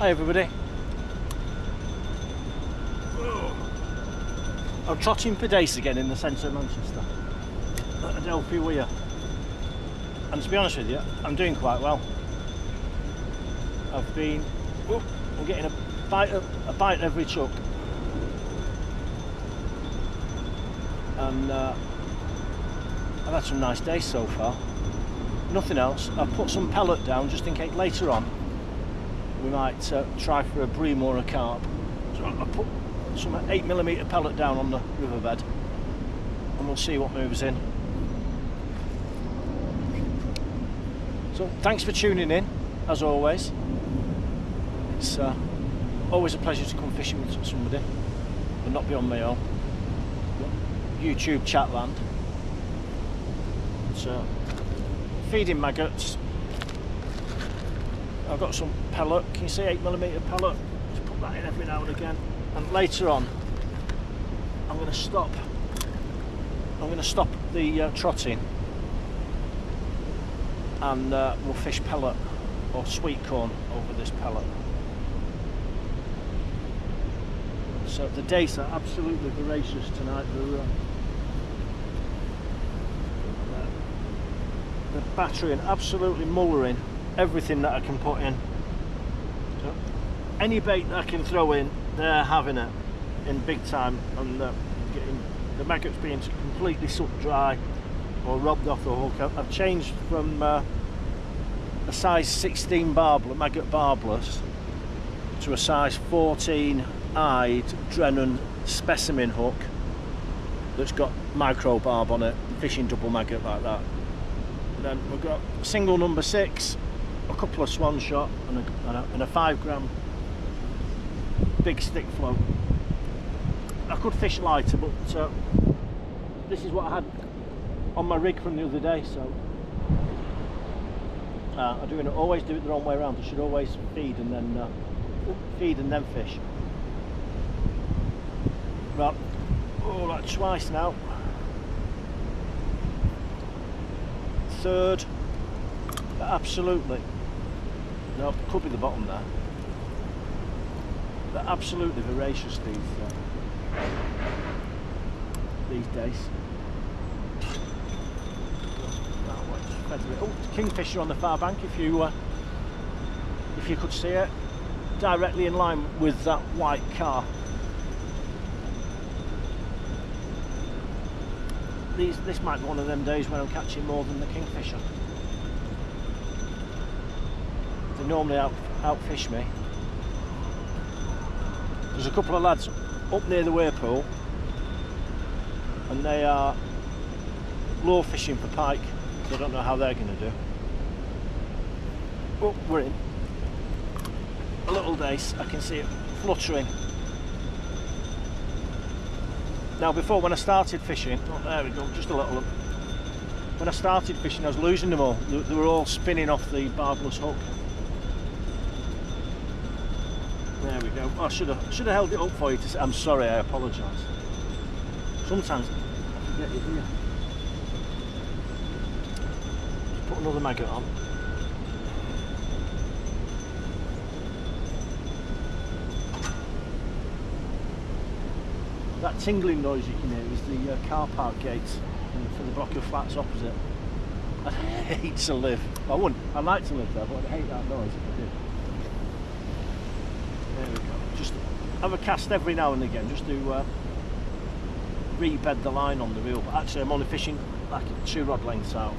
Hi everybody. I'm trotting for Dace again in the centre of Manchester at Adelphi Weir, and to be honest with you, I'm doing quite well. I'm getting a bite every chuck, and I've had some nice days so far. Nothing else. I've put some pellet down just in case later on we might try for a bream or a carp. So I put some 8mm pellet down on the riverbed and we'll see what moves in. So thanks for tuning in, as always. It's always a pleasure to come fishing with somebody and not be on my own. YouTube chatland. So feeding maggots. I've got some pellet. Can you see 8mm pellet? Just put that in every now and again. And later on, I'm going to stop the trotting, and we'll fish pellet or sweet corn over this pellet. So the dace are absolutely voracious tonight. They're battering, absolutely mullering everything that I can put in. So any bait that I can throw in, they're having it in big time, and getting the maggots being completely sucked dry or robbed off the hook. I've changed from a size 16 maggot barbless to a size 14-eyed Drennan specimen hook that's got micro barb on it, fishing double maggot like that. And then we've got single number 6, a couple of swan shot, and a 5 gram big stick float. I could fish lighter, but this is what I had on my rig from the other day. So I always do it the wrong way around. I should always feed and then fish. Right, oh, like twice now. Third, absolutely. No, could be the bottom there. They're absolutely voracious these days. Oh, kingfisher on the far bank. If you could see it, directly in line with that white car. This might be one of them days when I'm catching more than the kingfisher. They normally outfish me. There's a couple of lads up near the Weirpool, and they are lure fishing for pike, so I don't know how they're going to do. Oh, we're in. A little dace, I can see it fluttering. Now before, when I started fishing, oh there we go, just a little. When I started fishing I was losing them all. They were all spinning off the barbless hook. There we go. I should have held it up for you to say. I'm sorry, I apologise. Sometimes I forget it here. Just put another maggot on. That tingling noise you can hear is the car park gates for the block of flats opposite. I'd hate to live. I'd like to live there, but I'd hate that noise if I did. There we go. Just have a cast every now and again, just to rebed the line on the reel. But actually, I'm only fishing like 2 rod lengths out.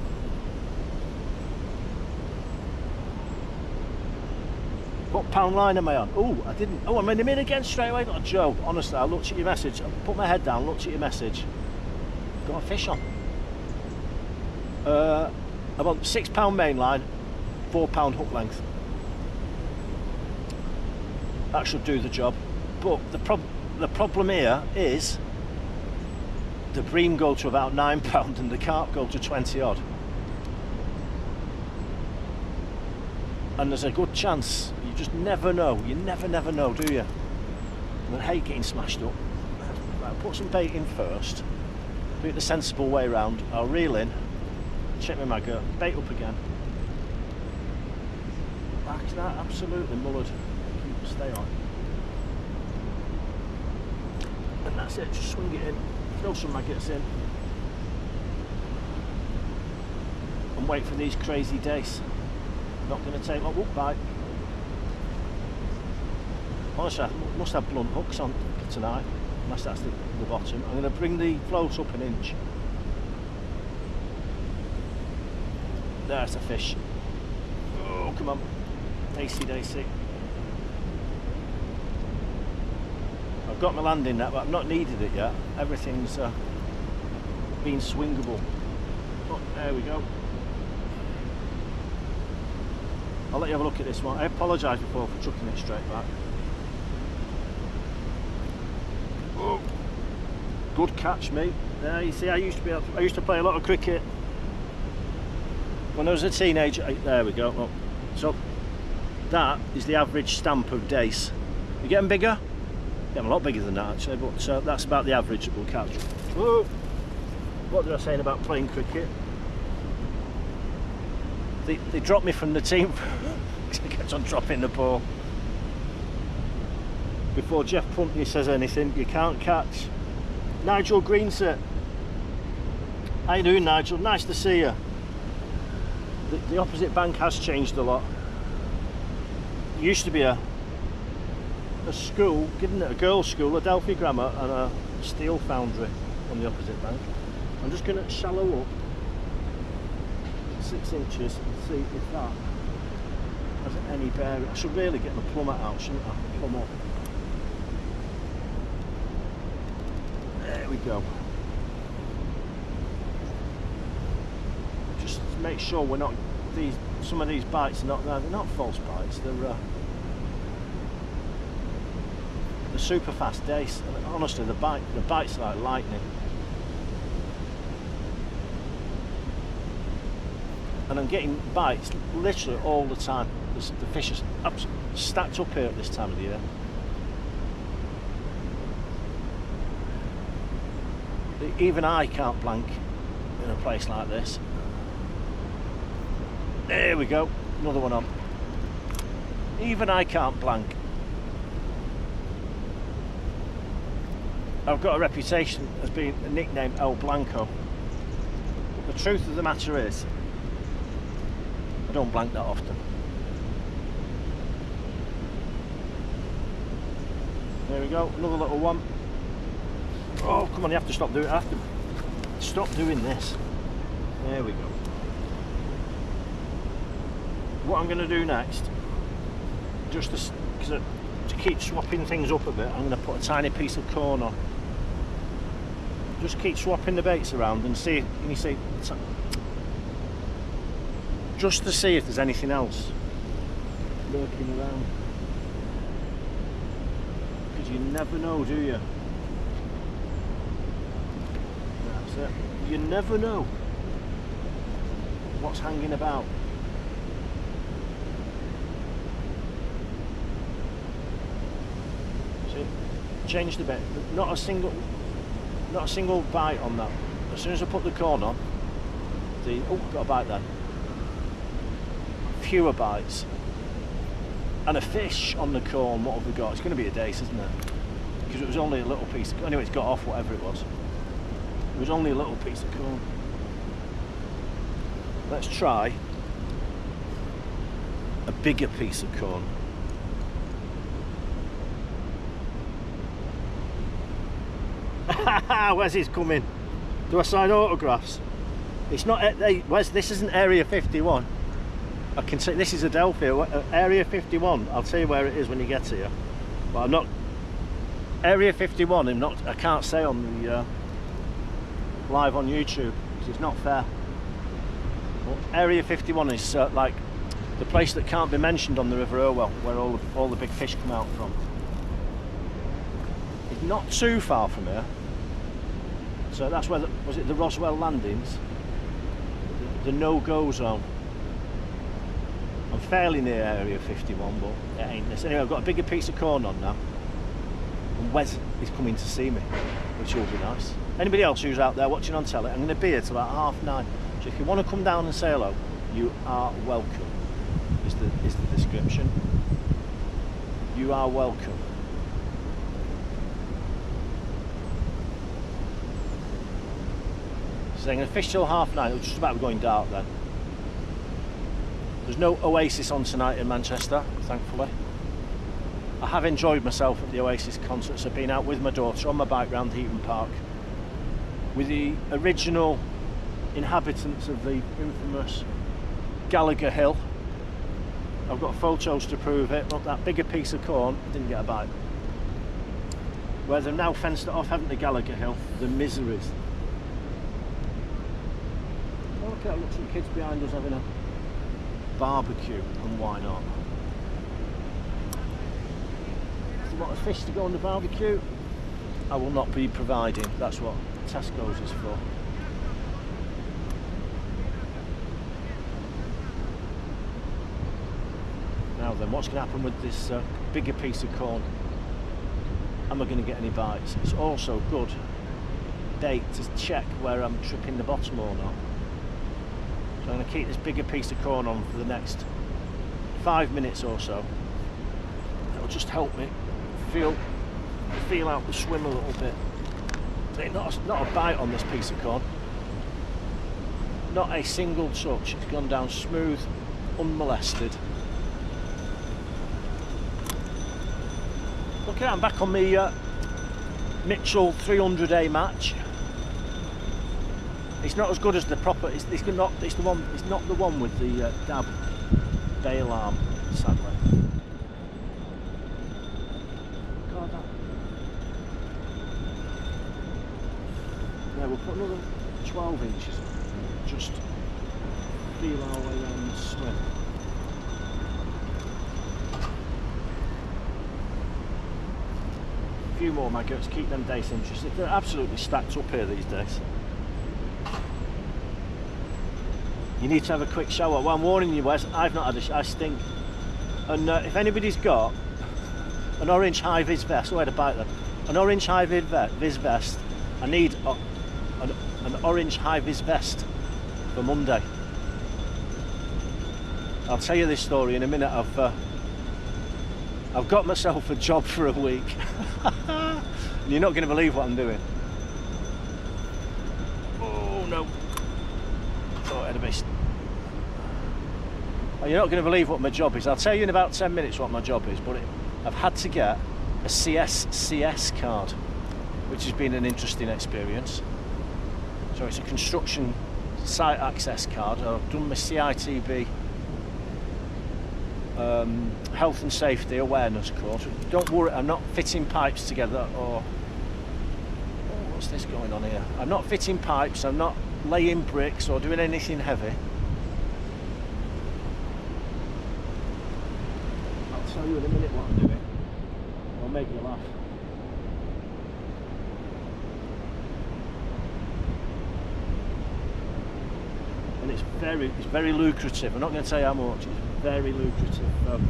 What pound line am I on? Oh, I didn't. Oh, I'm in him in again straight away. Not a joke. Honestly, I looked at your message. I put my head down, looked at your message. Got a fish on. I'm on £6 main line, £4 hook length. That should do the job. But the problem here is the bream go to about £9 and the carp go to 20 odd. And there's a good chance, you just never know. You never know, do you? And I hate getting smashed up. Right, I'll put some bait in first. Do it the sensible way round. I'll reel in, check my maggot, bait up again. Back to that, absolutely mullered. stay on. And that's it, just swing it in, throw some maggots in, and wait for these crazy dace. Not going to take my whoop bite. Honestly, I must have blunt hooks on tonight, unless that's the bottom. I'm going to bring the float up an inch. There's a fish. Oh, come on. Dacey, Dacey. I've got my landing net, but I've not needed it yet. Everything's been swingable. Oh, there we go. I'll let you have a look at this one. I apologise before for chucking it straight back. Oh, good catch, mate. There, you see, I used to play a lot of cricket when I was a teenager. There we go. Oh. So that is the average stamp of dace. You get them bigger? Get them a lot bigger than that actually, but that's about the average that we'll catch. Whoa. What did I say about playing cricket? They dropped me from the team because I kept on dropping the ball. Before Jeff Pumpney says anything, you can't catch. Nigel Greenset. How you doing, Nigel? Nice to see you. The opposite bank has changed a lot. It used to be a school, given it a girls' school, Adelphi Grammar, and a steel foundry on the opposite bank. I'm just going to shallow up 6 inches and see if that has any bearing. I should really get my plumber out, shouldn't I? Plumb up. There we go. Just make sure we're not some of these bites are not there. They're not false bites. They're super fast dace. And honestly, the bites like lightning. And I'm getting bites literally all the time. The fish is stacked up here at this time of the year. Even I can't blank in a place like this. There we go, another one on. Even I can't blank. I've got a reputation as being a nickname El Blanco. The truth of the matter is, I don't blank that often. There we go, another little one. Oh, come on, you have to stop doing it. I have to stop doing this. There we go. What I'm going to do next, just to keep swapping things up a bit, I'm going to put a tiny piece of corn on. Just keep swapping the baits around and see, can you see? Just to see if there's anything else lurking around. Because you never know, do you? That's it. You never know what's hanging about. See, changed a bit. Not a single bite on that. As soon as I put the corn on, oh, got a bite there. Fewer bites. And a fish on the corn. What have we got? It's going to be a dace, isn't it? Because it was only a little piece. Anyway, it's got off whatever it was. It was only a little piece of corn. Let's try a bigger piece of corn. Where's his coming? Do I sign autographs? It's not. Wes, this isn't Area 51. I can say this is Adelphi. Area 51. I'll tell you where it is when you get here. But I'm not. Area 51. I'm not. I can't say on the live on YouTube because it's not fair. Well, Area 51 is like the place that can't be mentioned on the River Irwell, where all the big fish come out from. It's not too far from here. So that's where was it the Roswell landings? The no-go zone. I'm fairly near Area 51, but it ain't this. Anyway, I've got a bigger piece of corn on now. And Wes is coming to see me, which will be nice. Anybody else who's out there watching on telly, I'm going to be here till about 9:30. So if you want to come down and say hello, you are welcome, is the description. You are welcome. So I'm going to fish till 9:30. It's just about going dark then. There's no Oasis on tonight in Manchester, thankfully. I have enjoyed myself at the Oasis concerts. I've been out with my daughter on my bike round Heaton Park with the original inhabitants of the infamous Gallagher Hill. I've got photos to prove it. Look, that bigger piece of corn, I didn't get a bite. Where they've now fenced it off, haven't they, Gallagher Hill? The miseries. Oh, look at that, look, some kids behind us having a barbecue, and why not? If you want a fish to go on the barbecue, I will not be providing. That's what Tesco's is for. Now then, what's going to happen with this bigger piece of corn? Am I going to get any bites? It's also good bait to check where I'm tripping the bottom or not. So I'm going to keep this bigger piece of corn on for the next 5 minutes or so. It'll just help me feel out the swim a little bit. Not a bite on this piece of corn. Not a single touch. It's gone down smooth, unmolested. Okay, I'm back on the Mitchell 300A match. It's not as good as the proper. It's not the one with the dab bail arm, sadly. God, that. Yeah, we'll put another 12 inches and just feel our way around the swim. A few more maggots, keep them Dace interested. They're absolutely stacked up here these days. You need to have a quick shower. Well, I'm warning you, Wes, I've not had I stink. And if anybody's got an orange high-vis vest, oh, I had a bite then. An orange high-vis vest, I need an orange high-vis vest for Monday. I'll tell you this story in a minute. I've got myself a job for a week. And you're not going to believe what I'm doing. Oh no. Oh, I had a beast. Oh, you're not going to believe what my job is. I'll tell you in about 10 minutes what my job is, but I've had to get a CSCS card, which has been an interesting experience. So it's a construction site access card. I've done my CITB health and safety awareness course. Don't worry, I'm not fitting pipes together or... Oh, what's this going on here? I'm not fitting pipes, I'm not laying bricks or doing anything heavy. I'll tell you in a minute what I'm doing. I'll make you laugh. And it's very lucrative. I'm not going to tell you how much. It's very lucrative.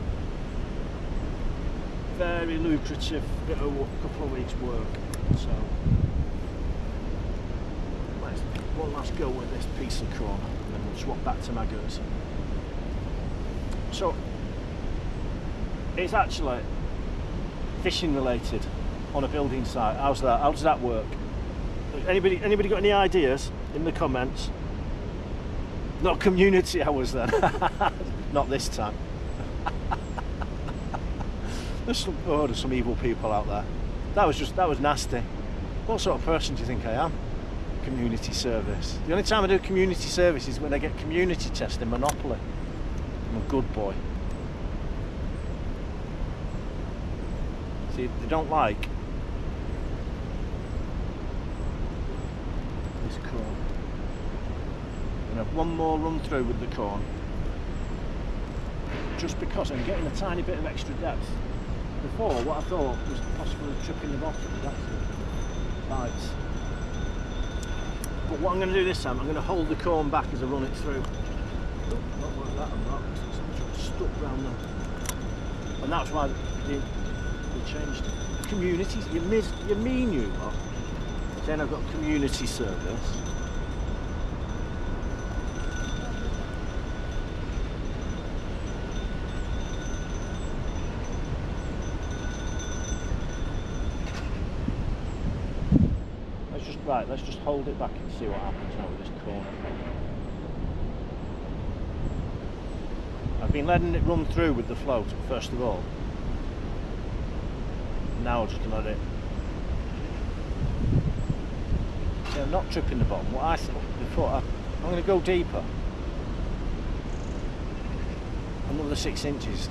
Very lucrative bit of couple of weeks work. So let's one last go with this piece of corn, and then we'll swap back to maggots. So it's actually fishing related on a building site. How's that? How does that work? Anybody got any ideas in the comments? Not community hours then. Not this time. There's some evil people out there. That was nasty. What sort of person do you think I am? Community service. The only time I do community service is when I get community test in Monopoly. I'm a good boy. See, they don't like this corn. I'm going to have one more run through with the corn. Just because I'm getting a tiny bit of extra depth. Before, what I thought was possibly tripping the bottom was actually bites. But what I'm going to do this time, I'm going to hold the corn back as I run it through. Oh, not like that, I'm not. It's stuck round them. And that's why they changed communities. You mean you lot? Then I've got community service. Right, let's just hold it back and see what happens now with this corner. I've been letting it run through with the float first of all. Now I'm just going to let it. See, I'm not tripping the bottom. What I thought before, I'm going to go deeper. Another 6 inches.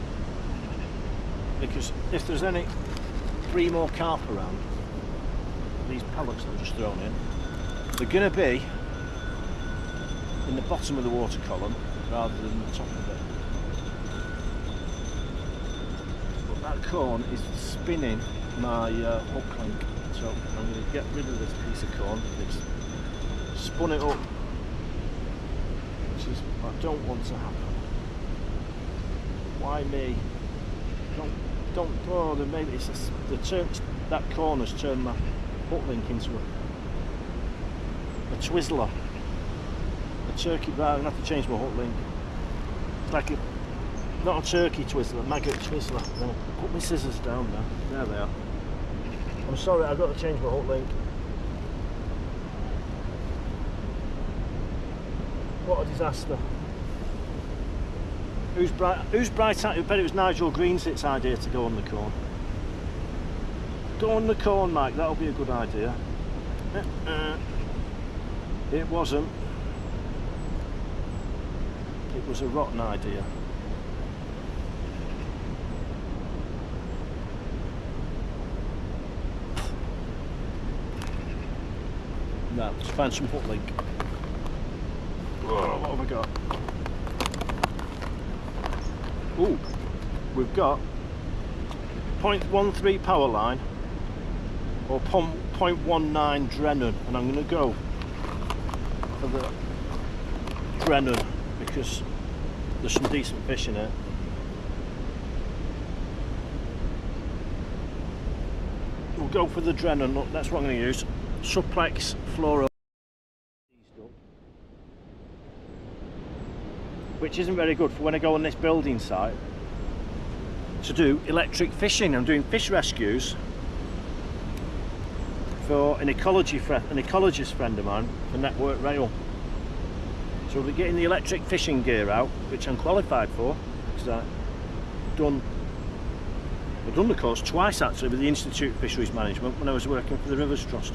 Because if there's any 3 more carp around, these pellets that I've just thrown in, they're going to be in the bottom of the water column rather than the top of it. But that corn is spinning my hook link, so I'm going to get rid of this piece of corn. It's spun it up, which is what I don't want to happen. Why me? Don't. Oh, maybe it's that corner's turned my hook link into a twizzler, a turkey. Right, I'm going to have to change my hook link. It's like not a turkey twizzler, a maggot twizzler. I'm going to put my scissors down now. There they are. I'm sorry, I've got to change my hook link. What a disaster. Who's bright? I bet it was Nigel Greensit's idea to go on the corn. Go on the corn, Mike, that'll be a good idea. It wasn't. It was a rotten idea. No, let's find some hook link. Oh, what have we got? Ooh, we've got 0.13 power line or 0.19 Drennan, and I'm going to go for the Drennan because there's some decent fish in it. We'll go for the Drennan. Look, that's what I'm going to use. Suplex fluoro, which isn't very good for when I go on this building site to do electric fishing. I'm doing fish rescues for an ecologist friend of mine for Network Rail. So we're getting the electric fishing gear out, which I'm qualified for because I've done the course twice actually with the Institute of Fisheries Management when I was working for the Rivers Trust.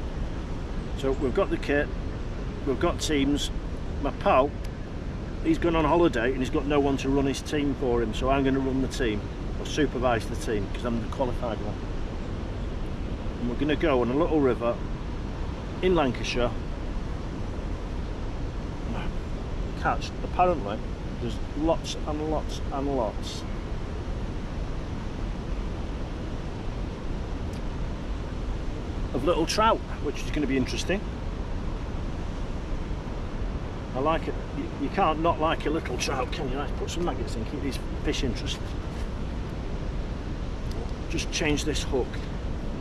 So we've got the kit, we've got teams. My pal, he's gone on holiday and he's got no one to run his team for him, so I'm going to run the team or supervise the team because I'm the qualified one. And we're going to go on a little river in Lancashire, catch, apparently there's lots and lots and lots of little trout, which is going to be interesting. I like it. You can't not like a little trout, can you? Let's put some maggots in, keep these fish interested. Just change this hook.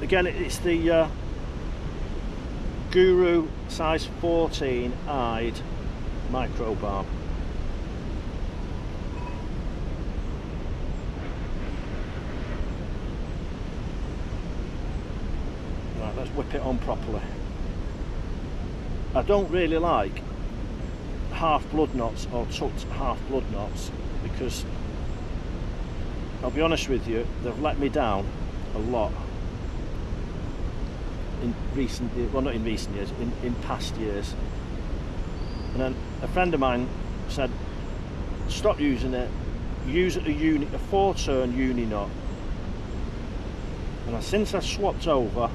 Again, it's the Guru size 14 eyed micro barb. Right, let's whip it on properly. I don't really like half blood knots or tucked half blood knots because I'll be honest with you, they've let me down a lot in recent years, well not in recent years, in past years. And then a friend of mine said stop using it, use a 4-turn uni knot. And since I swapped over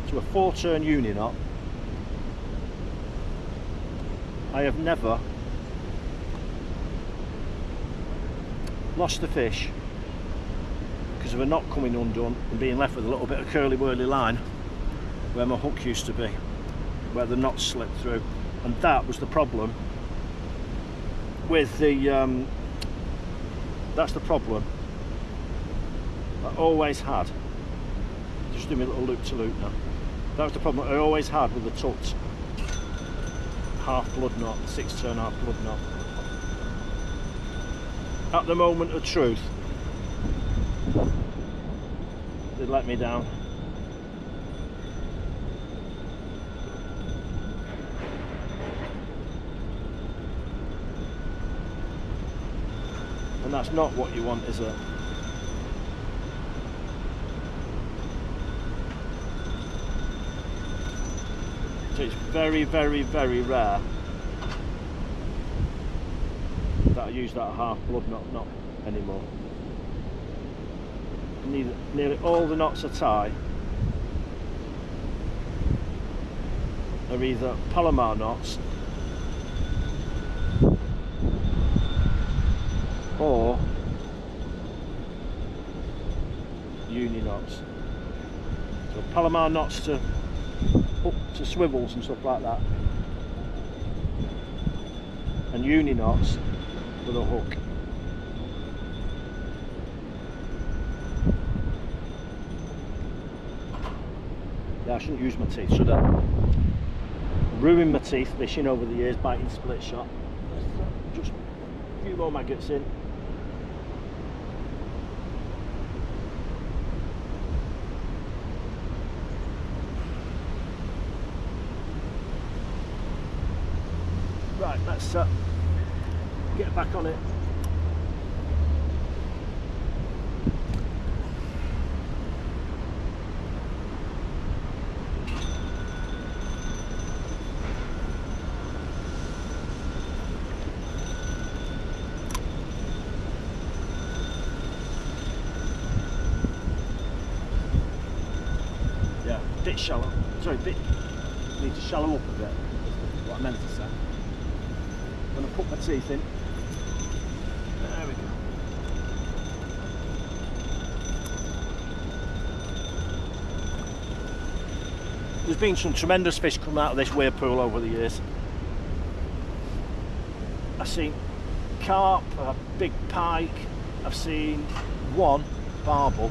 to a 4-turn uni knot, I have never lost a fish because of a knot coming undone and being left with a little bit of curly whirly line where my hook used to be, where the knot slipped through. And that was the problem with the that's the problem I always had. Just do me a little loop to loop now. That was the problem I always had with the tucked half blood knot, 6-turn half blood knot. At the moment of truth, they let me down. And that's not what you want, is it? So it's very, very, very rare that I use that half blood knot, not anymore. Nearly all the knots I tie are either Palomar knots or uni knots. So Palomar knots to up to swivels and stuff like that, and uni knots for the hook. Yeah, I shouldn't use my teeth, should I? Ruined my teeth fishing over the years, biting split shot. Just a few more maggots in. Right, let's get back on it. Yeah, bit shallow. Sorry, bit. Need to shallow up a bit. That's what I meant to say. I'm going to put my teeth in. There we go. There's been some tremendous fish come out of this weir pool over the years. I've seen carp, a big pike, I've seen one barbel,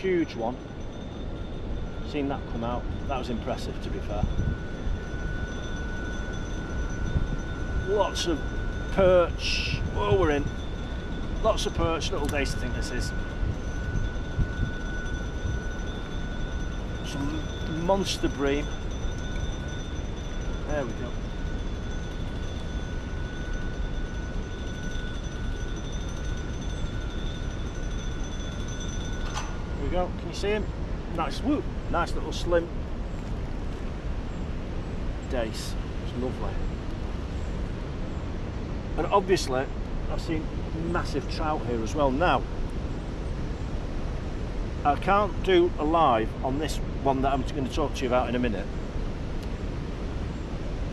huge one. Seen that come out. That was impressive, to be fair. Lots of perch. Oh, we're in. Lots of perch. Little Dace, I think this is. Some monster bream. There we go. There we go. Can you see him? Nice. Woo! Nice little slim Dace. It's lovely. And obviously I've seen massive trout here as well. Now I can't do a live on this one that I'm going to talk to you about in a minute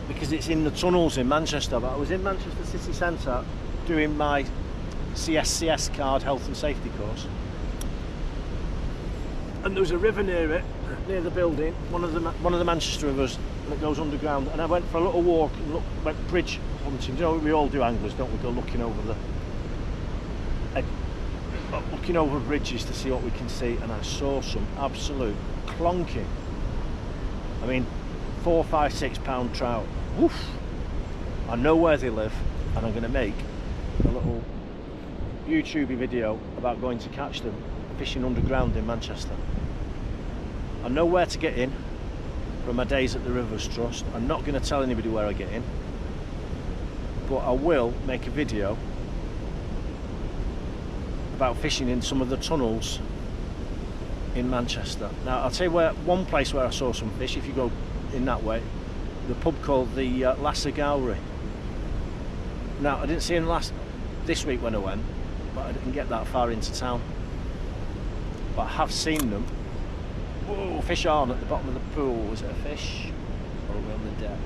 because it's in the tunnels in Manchester, but I was in Manchester city centre doing my CSCS card health and safety course, and there was a river near it, near the building, one of the Manchester rivers that goes underground, and I went for a little walk and went bridge hunting. You know, we all do, anglers, don't we? Go looking over looking over bridges to see what we can see, and I saw some absolute clonking. I mean, 4, 5, 6 pound trout. Woof! I know where they live, and I'm going to make a little YouTube video about going to catch them fishing underground in Manchester. I know where to get in from my days at the Rivers Trust. I'm not going to tell anybody where I get in, but I will make a video about fishing in some of the tunnels in Manchester. Now I'll tell you where, one place where I saw some fish, if you go in that way, the pub called the Lasser Gowrie. Now I didn't see them this week when I went, but I didn't get that far into town, but I have seen them. Whoa, fish on at the bottom of the pool. Was it a fish or are we on the deck?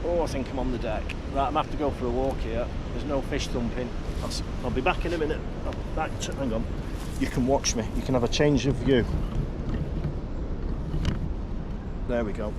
Oh, I think I'm on the deck. Right, I'm going to have to go for a walk here. There's no fish thumping. I'll be back in a minute. Hang on. You can watch me. You can have a change of view. There we go.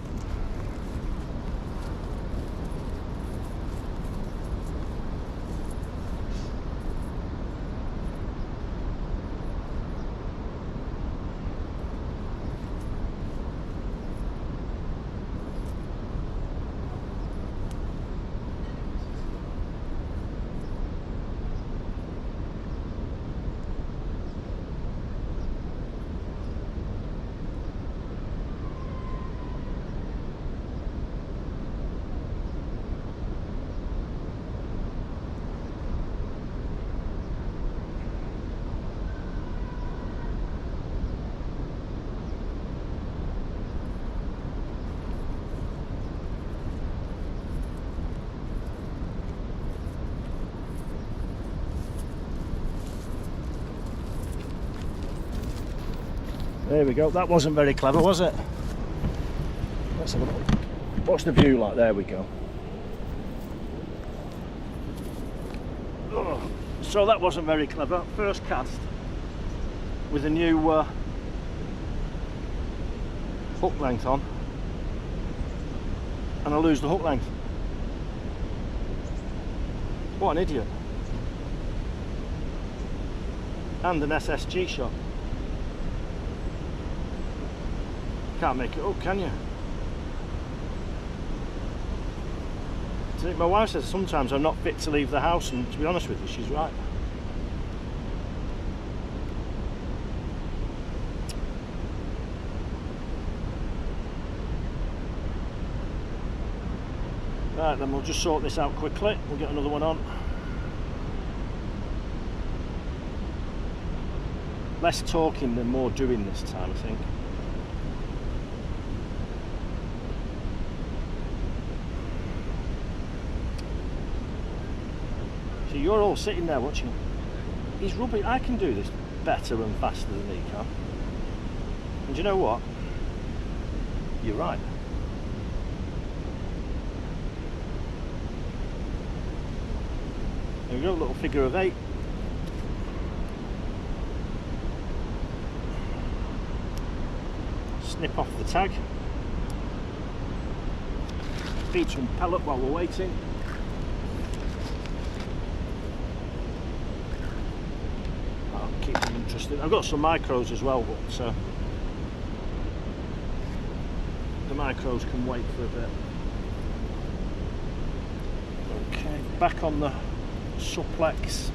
There we go. That wasn't very clever, was it? Let's have a look. What's the view like? There we go. Oh, so that wasn't very clever. First cast with a new hook length on, and I lose the hook length. What an idiot. And an SSG shot. Can't make it up, can you? My wife says sometimes I'm not fit to leave the house, and to be honest with you, she's right. Right, then we'll just sort this out quickly. We'll get another one on. Less talking than more doing this time, I think. So you're all sitting there watching. He's rubbing. I can do this better and faster than he can. And do you know what? You're right. There we go, a little figure of 8. Snip off the tag. Feed some pellet while we're waiting. I'll keep them interested. I've got some micros as well, but the micros can wait for a bit. Okay, back on the suplex.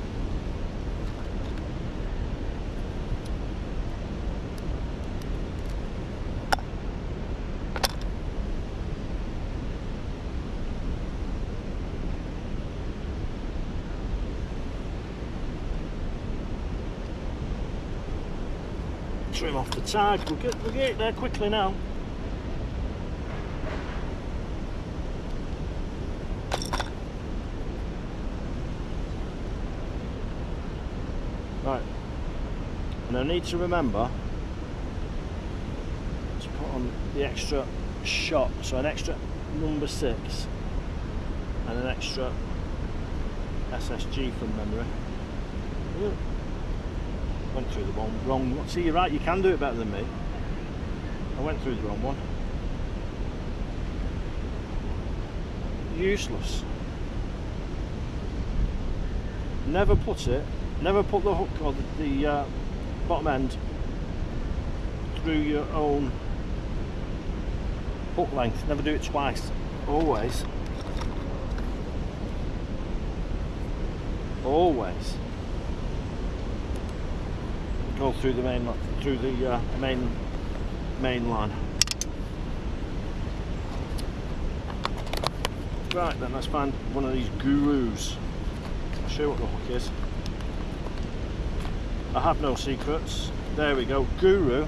Trim off the tag. We'll get it there quickly now. Right, and I need to remember to put on the extra shot, so an extra number 6 and an extra SSG from memory. Ooh. Went through the wrong one. See, you're right, you can do it better than me. I went through the wrong one. Useless. Never put the hook or the bottom end through your own hook length. Never do it twice. Always go through the main line. Right then, let's find one of these gurus. I'll show you what the hook is. I have no secrets. There we go. Guru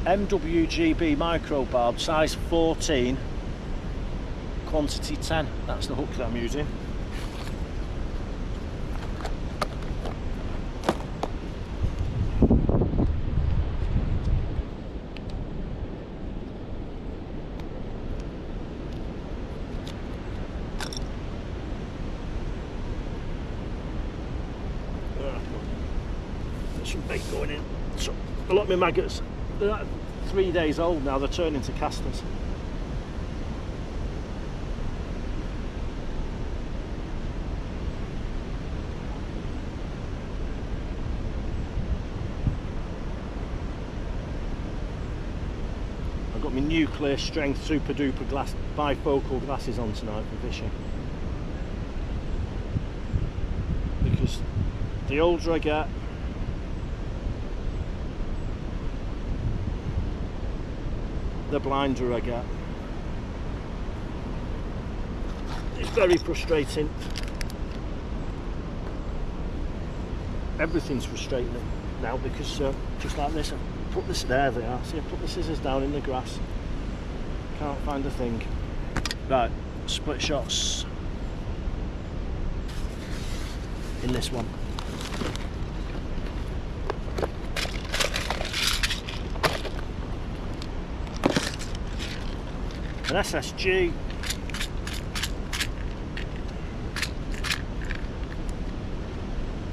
MWGB micro barb, size 14, quantity 10. That's the hook that I'm using. Some bait going in. So a lot of my maggots, they're like 3 days old now, they're turning to casters. I've got my nuclear strength super duper glass bifocal glasses on tonight for fishing, because the older I get, the blinder I get. It's very frustrating. Everything's frustrating now, because just like this, I put this, there they are, see, I put the scissors down in the grass, can't find a thing. Right, split shots in this one. An SSG.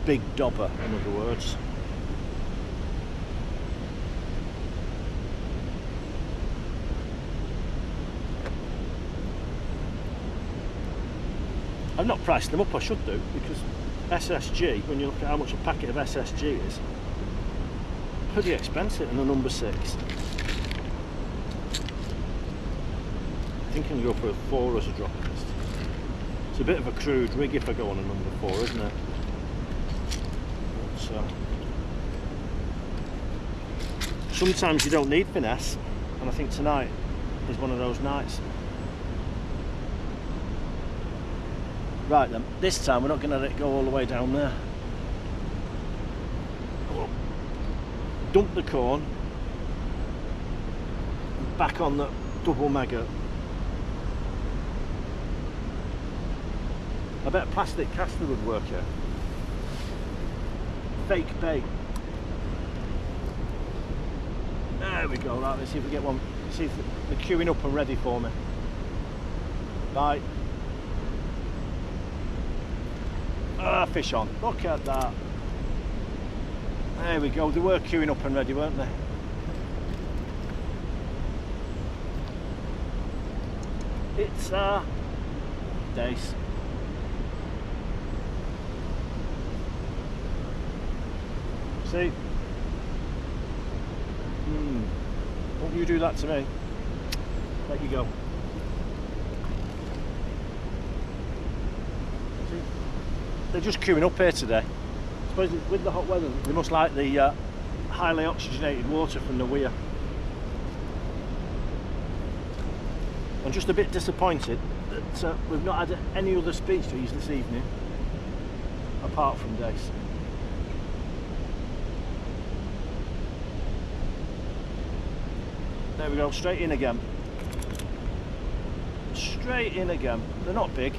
Big dobber, in other words. I've not priced them up, I should do, because SSG, when you look at how much a packet of SSG is, pretty expensive in the number 6. I think I'm going to go for a 4 as a drop list. It's a bit of a crude rig if I go on a number 4, isn't it? So sometimes you don't need finesse, and I think tonight is one of those nights. Right then, this time we're not going to let it go all the way down there. Dump the corn, and back on the double maggot. I bet a plastic caster would work here. Fake bait. There we go. Right, let's see if we get one. Let's see if they're queuing up and ready for me. Bye. Ah, fish on. Look at that. There we go. They were queuing up and ready, weren't they? It's Dace. See? Won't you do that to me? Let you go. See? They're just queuing up here today. I suppose with the hot weather, they must like the highly oxygenated water from the weir. I'm just a bit disappointed that we've not had any other speech trees this evening, apart from Dace. There we go, straight in again. Straight in again. They're not big.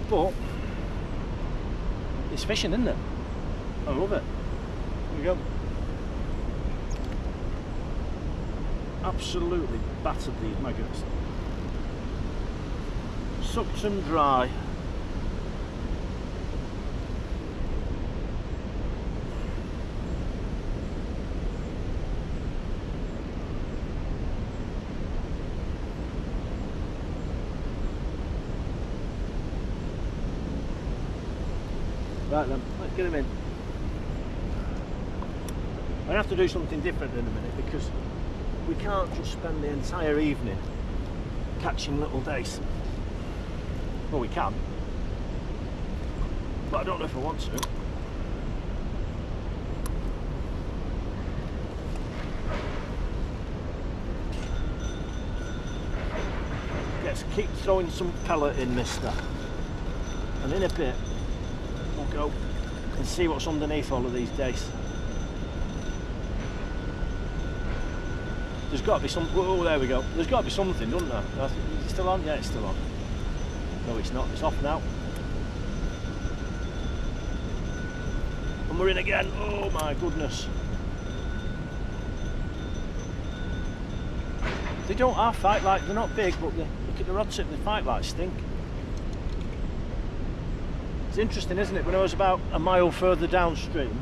But it's fishing, isn't it? I love it. There we go. Absolutely battered these maggots. Sucked them dry. Right then, let's get them in. I have to do something different in a minute because we can't just spend the entire evening catching little dace. Well, we can, but I don't know if I want to. Let's keep throwing some pellet in, mister. And in a bit, we'll go and see what's underneath all of these dace. There's got to be some. Oh, there we go. There's got to be something, doesn't there? Is it still on? Yeah, it's still on. No, it's not. It's off now. And we're in again. Oh my goodness. They don't half fight like, they're not big, but look at the rod tip, they fight like stink. It's interesting, isn't it? When I was about a mile further downstream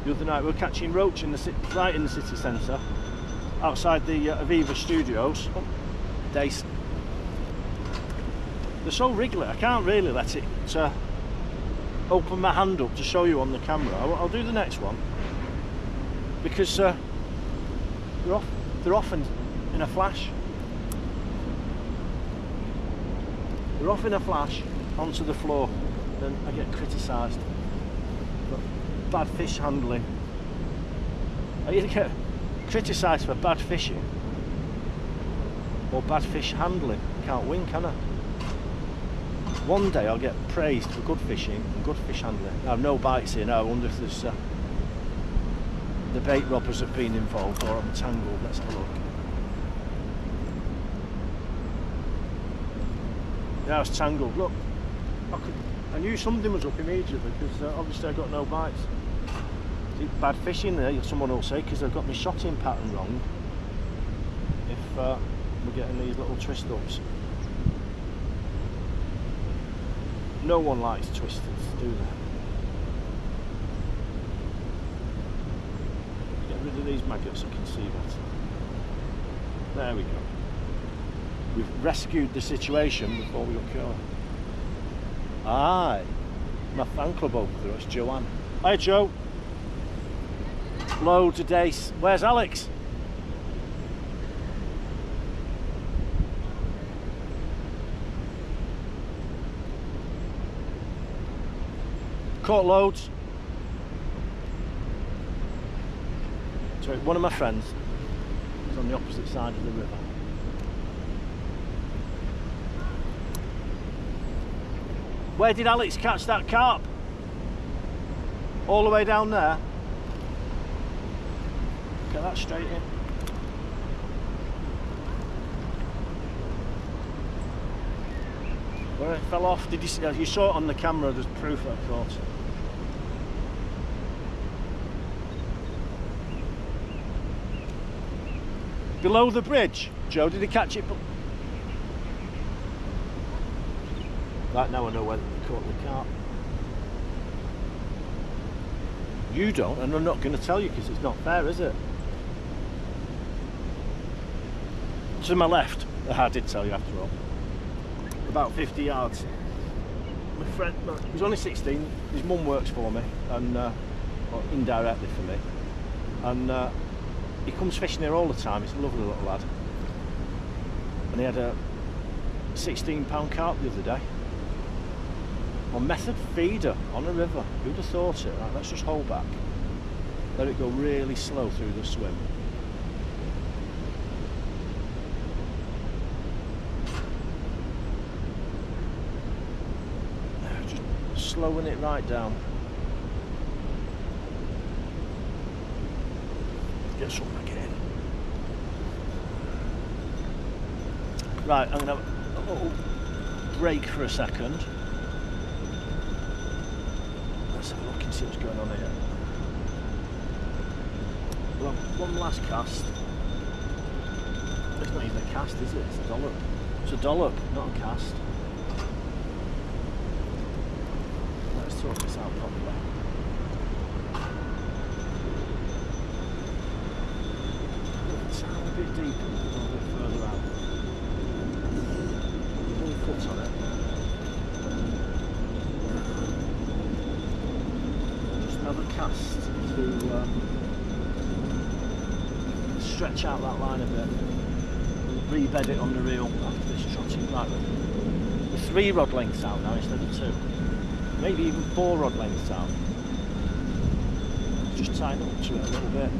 the other night, we were catching roach in right in the city centre, outside the Aviva studios. Oh, Dace. They're so wriggly, I can't really let it open my hand up to show you on the camera. I'll do the next one because they're off in a flash. They're off in a flash onto the floor. Then I get criticised. Bad fish handling. I either get criticised for bad fishing or bad fish handling. Can't win, can I? One day I'll get praised for good fishing and good fish handling. I have no bites here now. I wonder if there's the bait robbers have been involved or I'm tangled. Let's have a look. Yeah, I was tangled. Look, I knew something was up immediately because obviously I got no bites. bad fishing there, someone will say, because I've got my shotting pattern wrong. If we're getting these little twist ups. No one likes twisters, do they? Get rid of these maggots, I can see better. There we go. We've rescued the situation before we got killed. Aye, my fan club over there, it's Joanne. Hi Joe. Loads of Dace. Where's Alex? Caught loads. So one of my friends is on the opposite side of the river. Where did Alex catch that carp? All the way down there? Get that straight in. Where it fell off? Did you see? You saw it on the camera. There's proof that I caught it. Below the bridge, Joe. Did he catch it? Right, now I know where they caught the carp. You don't, and I'm not going to tell you because it's not fair, is it? To my left, I did tell you after all. About 50 yards. My friend, he's only 16. His mum works for me, and well, indirectly for me. And he comes fishing here all the time. He's a lovely little lad. And he had a 16-pound carp the other day. On method feeder on a river. Who'd have thought it? Right, let's just hold back. Let it go really slow through the swim. Just slowing it right down. Get some back in. Right, I'm going to have a little break for a second. Let's have a look and see what's going on here. Well, one last cast. It's not even a cast, is it? It's a dollop. It's a dollop, not a cast. Let's sort this out properly. It's a bit deeper, a little bit further out. One foot on it. Just another cast to stretch out that line a bit. Rebed it on the reel after this trotting. Right, we're 3 rod lengths out now instead of 2. Maybe even 4 rod lengths out. Just tighten up to it a little bit.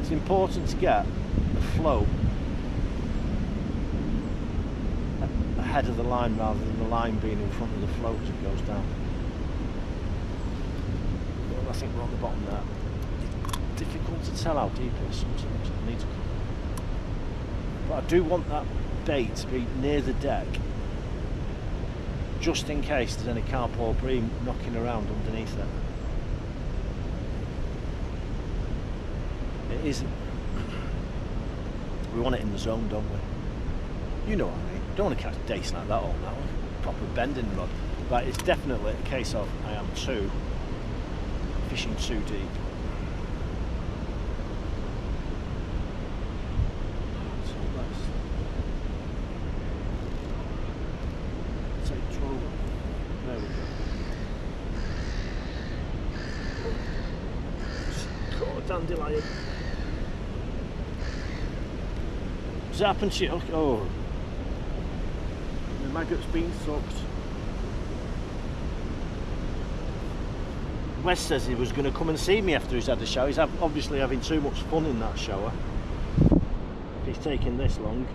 It's important to get the flow ahead of the line rather than the line being in front of the float as it goes down. Well, I think we're on the bottom there. It's difficult to tell how deep it is sometimes. I need to come. But I do want that bait to be near the deck, just in case there's any carp or bream knocking around underneath it. It isn't. We want it in the zone, don't we? You know what I mean. Don't want to catch dace like that all now. Proper bending rod. But it's definitely a case of I am fishing too deep. So let's take trouble. There we go. Caught a dandelion. Does it happen to you? Oh, the maggot's been sucked. Wes says he was going to come and see me after he's had a shower. He's obviously having too much fun in that shower. If he's taking this long.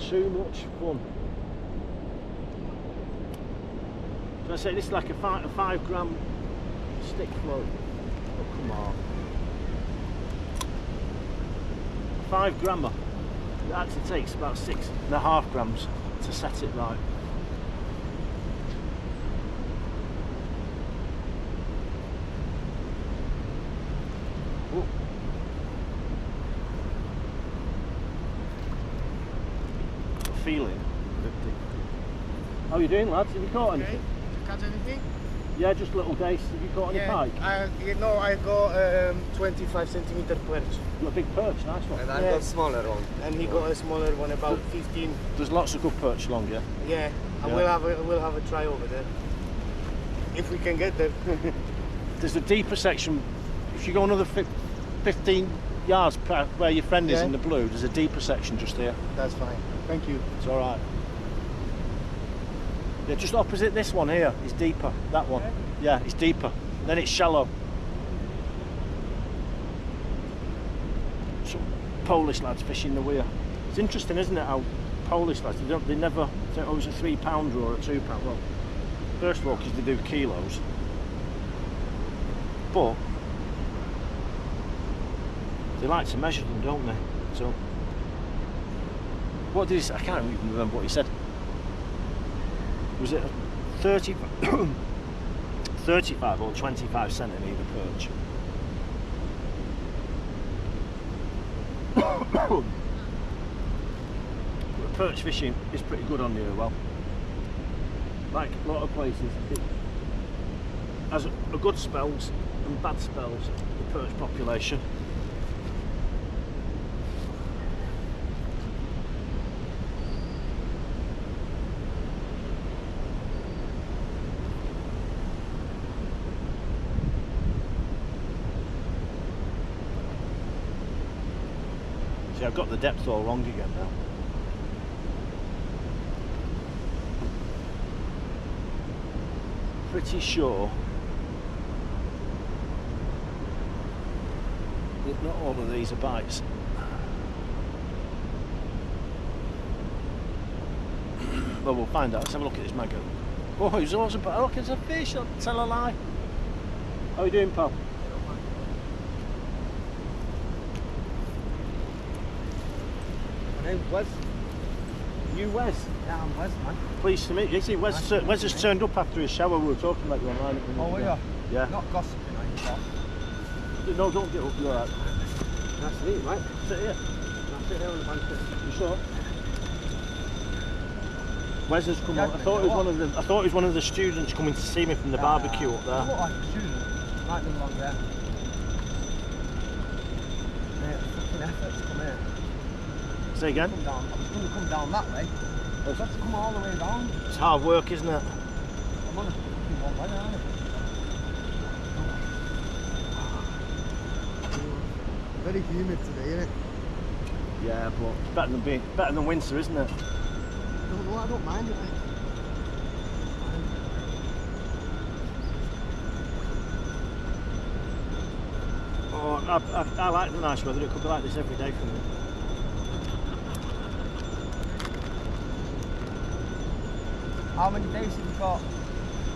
Too much fun. Can I say this is like a 5 gram stick float? Oh, come on. 5 grammer. It actually takes about 6.5 grams to set it right. feeling. How are you doing, lads? Have you caught anything? Did you catch anything? Yeah, just little Dace. Have you caught any pike? You know, I got 25 centimeter perch. You got a big perch, nice one. And I got smaller one. And he got a smaller one, about 15. There's lots of good perch along, yeah? Yeah, and we'll have a try over there. If we can get there. There's a deeper section. If you go another 15 yards where your friend is in the blue, there's a deeper section just here. That's fine. Thank you. It's all right. Yeah, just opposite this one here is deeper. That one. Yeah, it's deeper. Then it's shallow. Some Polish lads fishing the weir. It's interesting, isn't it, how Polish lads, they never say, oh, it's a 3 pounder or a 2 pound. Well, first of all, because they do kilos. But they like to measure them, don't they? So, what did he say? I can't even remember what he said. Was it a 35 or 25 centimetre perch? Perch fishing is pretty good on the Irwell. Like a lot of places, it has a good spells and bad spells, the perch population. See, I've got the depth all wrong again now. Pretty sure that not all of these are bites. Well, we'll find out. Let's have a look at this maggot. Oh, he's awesome, but look, it's a fish. I'll tell a lie. How are you doing, pal? Wes? You Wes? Yeah, I'm Wes, man. Pleased to meet you. See, Wes has turned up after his shower. We were talking about you online. Oh, were you? Yeah. Not gossiping, are you? No, don't get up. You're alright. Nice to meet you, mate. Sit here. I'll sit here on the banquet. You sure? Wes has come up. I thought he was one of the students coming to see me from the barbecue up there. You look like a student. Might be long there. Mate, fucking effort to come here. Say again? I was going to come down that way. I had to come all the way down. It's hard work, isn't it? I'm on a fucking one way, aren't I? Very humid today, isn't it? Yeah, but it's better than winter, isn't it? No, I don't mind it, mate. Oh, I like the nice weather. It could be like this every day for me. How many days have you got?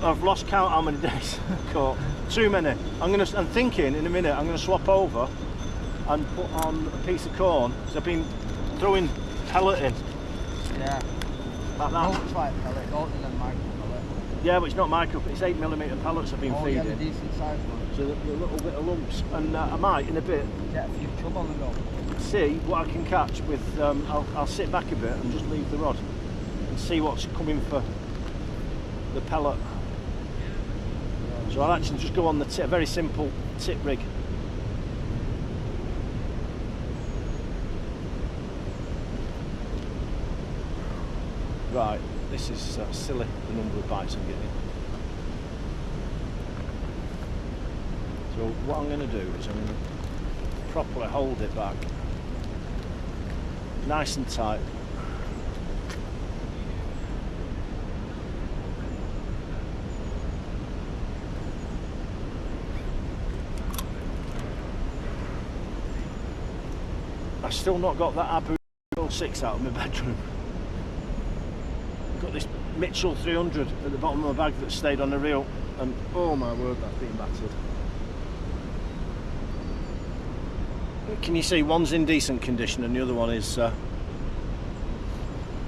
I've lost count how many days I've caught. Too many. I'm thinking in a minute I'm gonna swap over and put on a piece of corn because I've been throwing pellet in. Yeah. Like that. Looks like pellet, don't you, then micro pellet? Yeah, but it's not micro, it's 8mm pellets I've been feeding. Yeah, the decent sized one. So the little bit of lumps, and I might in a bit Get a few chub on the go. see what I can catch with. I'll sit back a bit and just leave the rod and see what's coming for the pellet. So I'll actually just go on the tip, very simple tip rig. Right, this is silly, the number of bites I'm getting. So what I'm going to do is I'm going to properly hold it back, nice and tight. I've still not got that Abu 6 out of my bedroom. Got this Mitchell 300 at the bottom of my bag that stayed on the reel, and oh my word, that's been battered. Can you see one's in decent condition and the other one is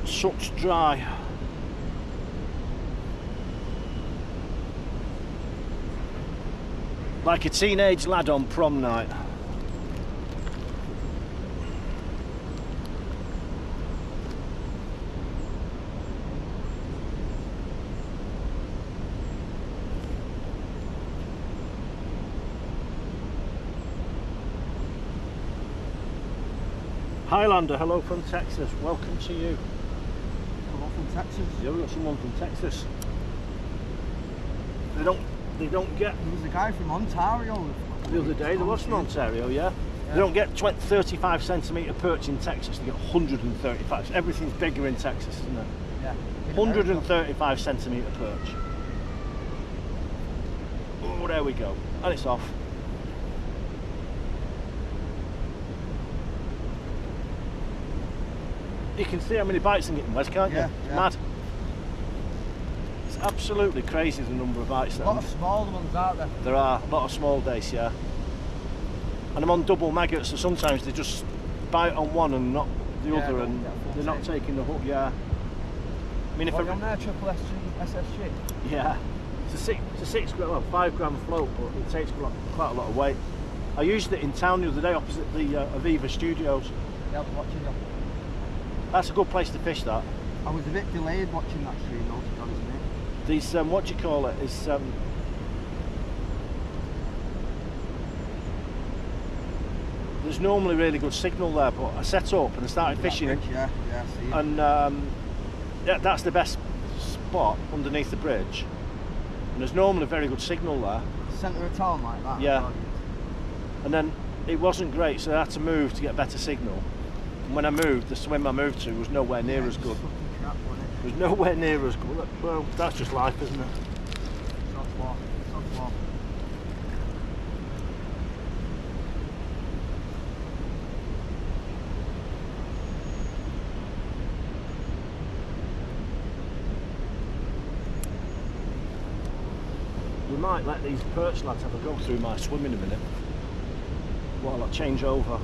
sucked dry. Like a teenage lad on prom night. Highlander, hello from Texas. Welcome to you. Hello from Texas. Yeah, we got someone from Texas. They don't get. There was a guy from Ontario. The other day there was from Ontario, yeah. They don't get 35 centimetre perch in Texas. They get 135. Everything's bigger in Texas, isn't it? Yeah. 135 centimetre perch. Oh, there we go. And it's off. You can see how many bites I'm getting, Wes, can't you? Yeah. Mad. It's absolutely crazy the number of bites there. A lot of smaller ones out there. There are a lot of small dace, yeah. And I'm on double maggots, so sometimes they just bite on one and not the other, and they're not taking the hook, yeah. I mean, if I'm there, triple SSG. Yeah. It's a 5 gram float, but it takes quite a lot of weight. I used it in town the other day opposite the Aviva Studios. Yeah, I was watching them. That's a good place to fish, that. I was a bit delayed watching that stream, though, to be honest, mate. These, what do you call it? Is there's normally really good signal there, but I set up and I started fishing it. Yeah, I see it. And yeah, that's the best spot underneath the bridge. And there's normally a very good signal there. Centre of town like that. Yeah. And then it wasn't great, so I had to move to get better signal. And when I moved, the swim I moved to was nowhere near as good. Crap, It was nowhere near as good. Well, that's just life, isn't it? We might let these perch lads have a go through my swim in a minute while I change over.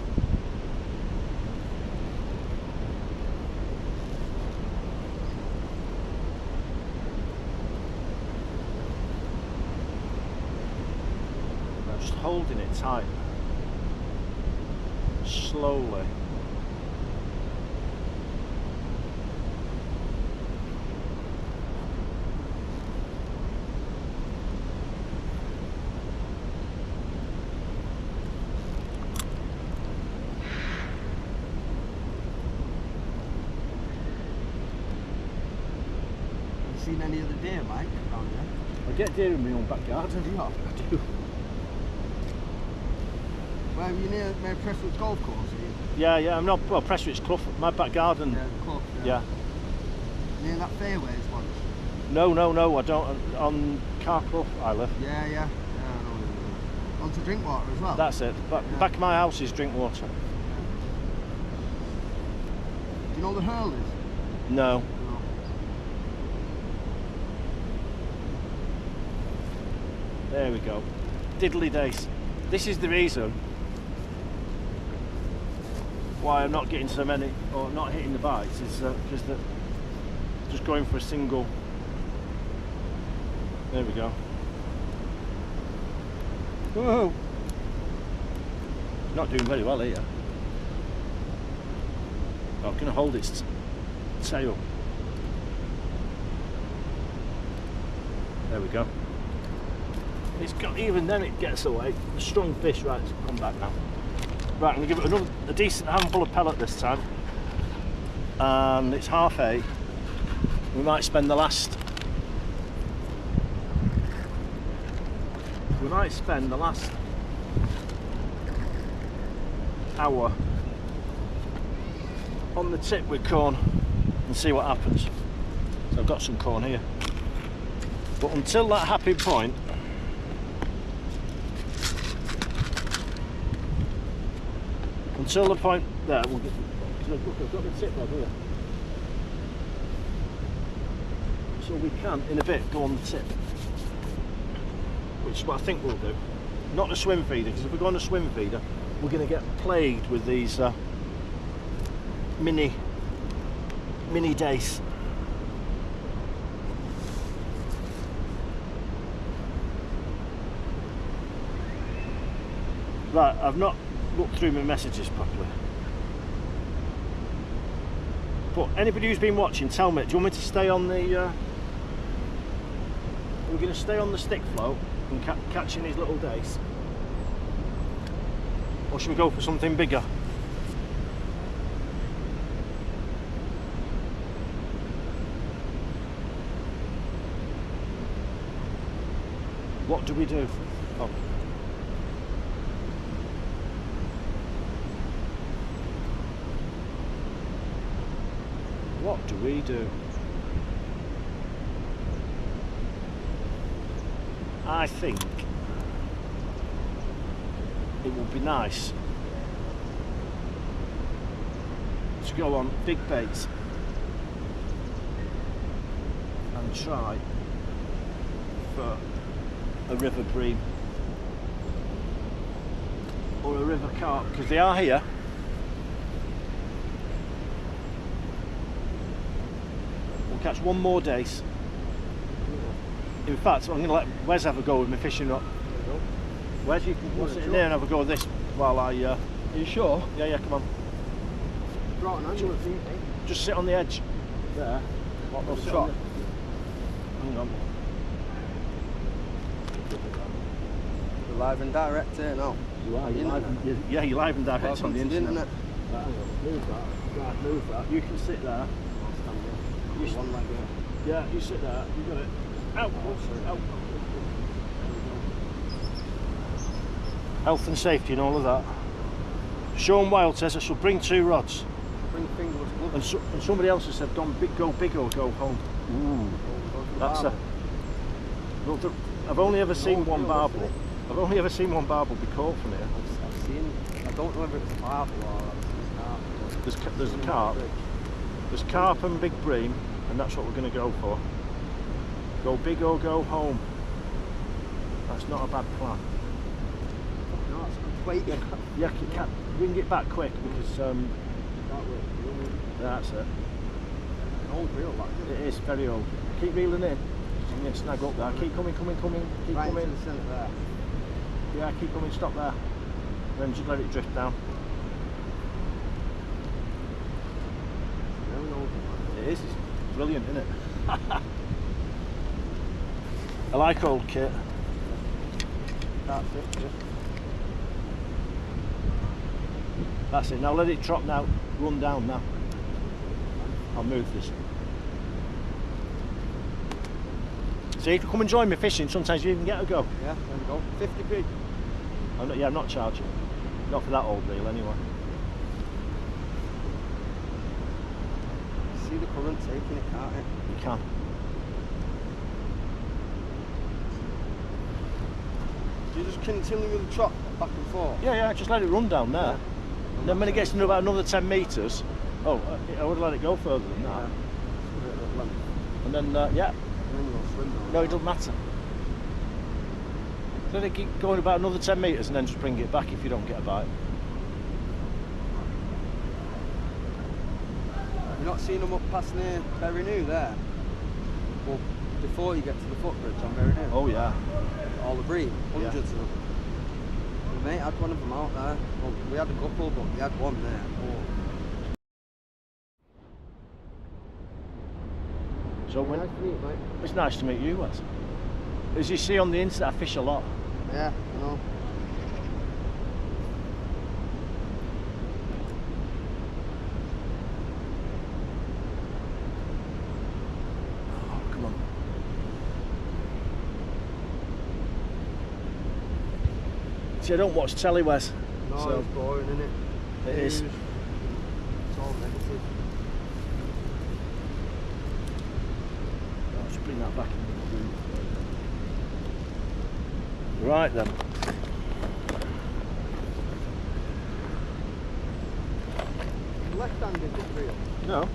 I'm just holding it tight, slowly. Seen any of the deer, Mike, around here? I get deer in my own back garden. Yeah. I do. Where are you near Prestwick Golf Course? Yeah, I'm not, well, Prestwick's Clough, my back garden. Yeah, the Clough, Yeah. Near that fairways one? No, I don't, on Car Clough I live. Yeah, I know. Onto Drinkwater as well? That's it, back of my house is Drinkwater. Do you know the Hurlers? No. There we go. Diddly Dace. This is the reason why I'm not getting so many, or not hitting the bites, is because that just going for a single. There we go. Whoa! Not doing very well here. Oh, I'm going to hold its tail. There we go. It's got, even then it gets away. A strong fish, right, it's come back now. Right, I'm going to give it a decent handful of pellet this time. And it's 8:30. We might spend the last... hour on the tip with corn and see what happens. So I've got some corn here. But until that happy point, until the point there, we'll get, look, I've got the tip rod here. So we can, in a bit, go on the tip. Which is what I think we'll do. Not the swim feeder, because if we go on the swim feeder, we're going to get plagued with these mini dace. Right, I've not looked through my messages properly. But anybody who's been watching, tell me, do you want me to stay on the... we're going to stay on the stick float and catching these little dace? Or should we go for something bigger? What do we do? Oh. What do we do? I think it would be nice to go on big baits and try for a river bream or a river carp, because they are here. We'll catch one more dace. In fact, I'm going to let Wes have a go with my fishing rod. Wes, you can sit in there and have a go with this while I... Are you sure? Yeah, come on. Brought an angle of feet, eh? Just sit on the edge. There. What was the shot? Hang on. We're live and direct here now. You are, you're live and direct on the internet. Right, move that. Right, move that. You can sit there. You one leg there. Yeah, you sit there. You got it. Out. Out. Health and safety and all of that. Sean Wild says I should bring 2 rods. Bring fingerless gloves. And somebody else has said, go big or go home. Ooh, that's a... Look, I've only ever seen one barbel. I've only ever seen one barbel be caught from here. I've seen... I don't know whether it's a barbel or There's a carp. There's carp and big bream, and that's what we're going to go for. Go big or go home. That's not a bad plan. No, it's good. Wait. Yeah, you can bring it back quick because that's it. Old reel, that. It is very old. Keep reeling in. You can snag up there. Keep coming. Keep right coming. To the centre there. Yeah, keep coming. Stop there. Then just let it drift down. Really old. It is. It's brilliant, isn't it? I like old kit. That's it. Yeah. That's it. Now let it drop now. Run down now. I'll move this. See, if you come and join me fishing, sometimes you even get a go. Yeah, there we go. 50p. I'm not charging. Not for that old reel anyway. See the current taking it, can't it? You can. Do you just continue with the trot back and forth? Yeah, just let it run down there. And then when it gets to about another 10 metres, I would let it go further than that. And then, yeah. No, it doesn't matter. Let it keep going about another 10 metres and then just bring it back if you don't get a bite. You're not seeing them up past near Berry New there? Well, before you get to the footbridge on Berry New? Oh yeah. All the bream, hundreds of them. My mate had one of them out there. Well, we had a couple, but we had one there. Oh. So when Nice to meet you, mate. it's nice to meet you, Wes. As you see on the internet, I fish a lot. Yeah, I know. Oh, come on. See, I don't watch telly, Wes. No, So it's boring, isn't it? it is. It's all negative. I'll just bring that back in the room. Right then. Left-handed this reel. No.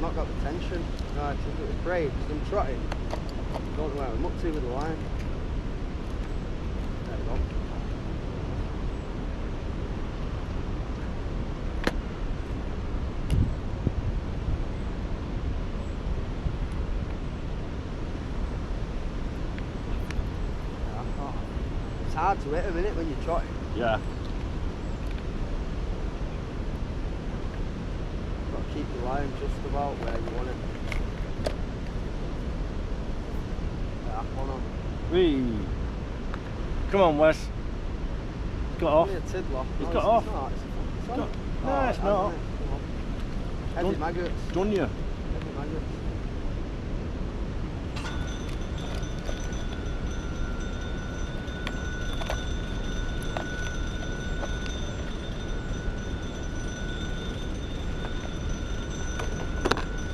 Not got the tension. No, it's a bit afraid because I'm trotting. Don't know where I'm up to with the line. There we go. hard to hit a minute when you're trotting. Yeah. Got to keep the line just about where you want it. Yeah, one on. Whee. Come on, Wes. He's got off. Only a tiddler. He's No, got it's off. Not. It's Got- on. No, Oh, it's it not. hasn't it? Come on. Heavy maggots. Done you? Heavy maggots.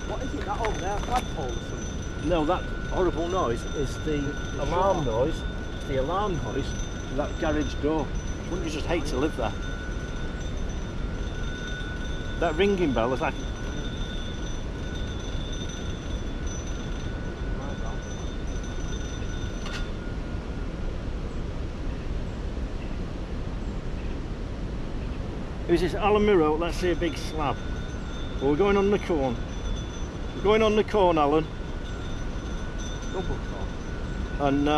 What is it that over there? Flagpole or something? No, that horrible noise is the alarm noise. It's the alarm noise to that garage door. Wouldn't you just hate to live there? That ringing bell is like... Who's this Alamiro? Let's see a big slab. Well, we're going on the corn. We're going on the corn, Alan. Double top. And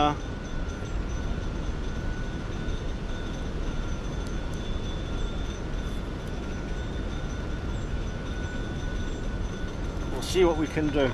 we'll see what we can do.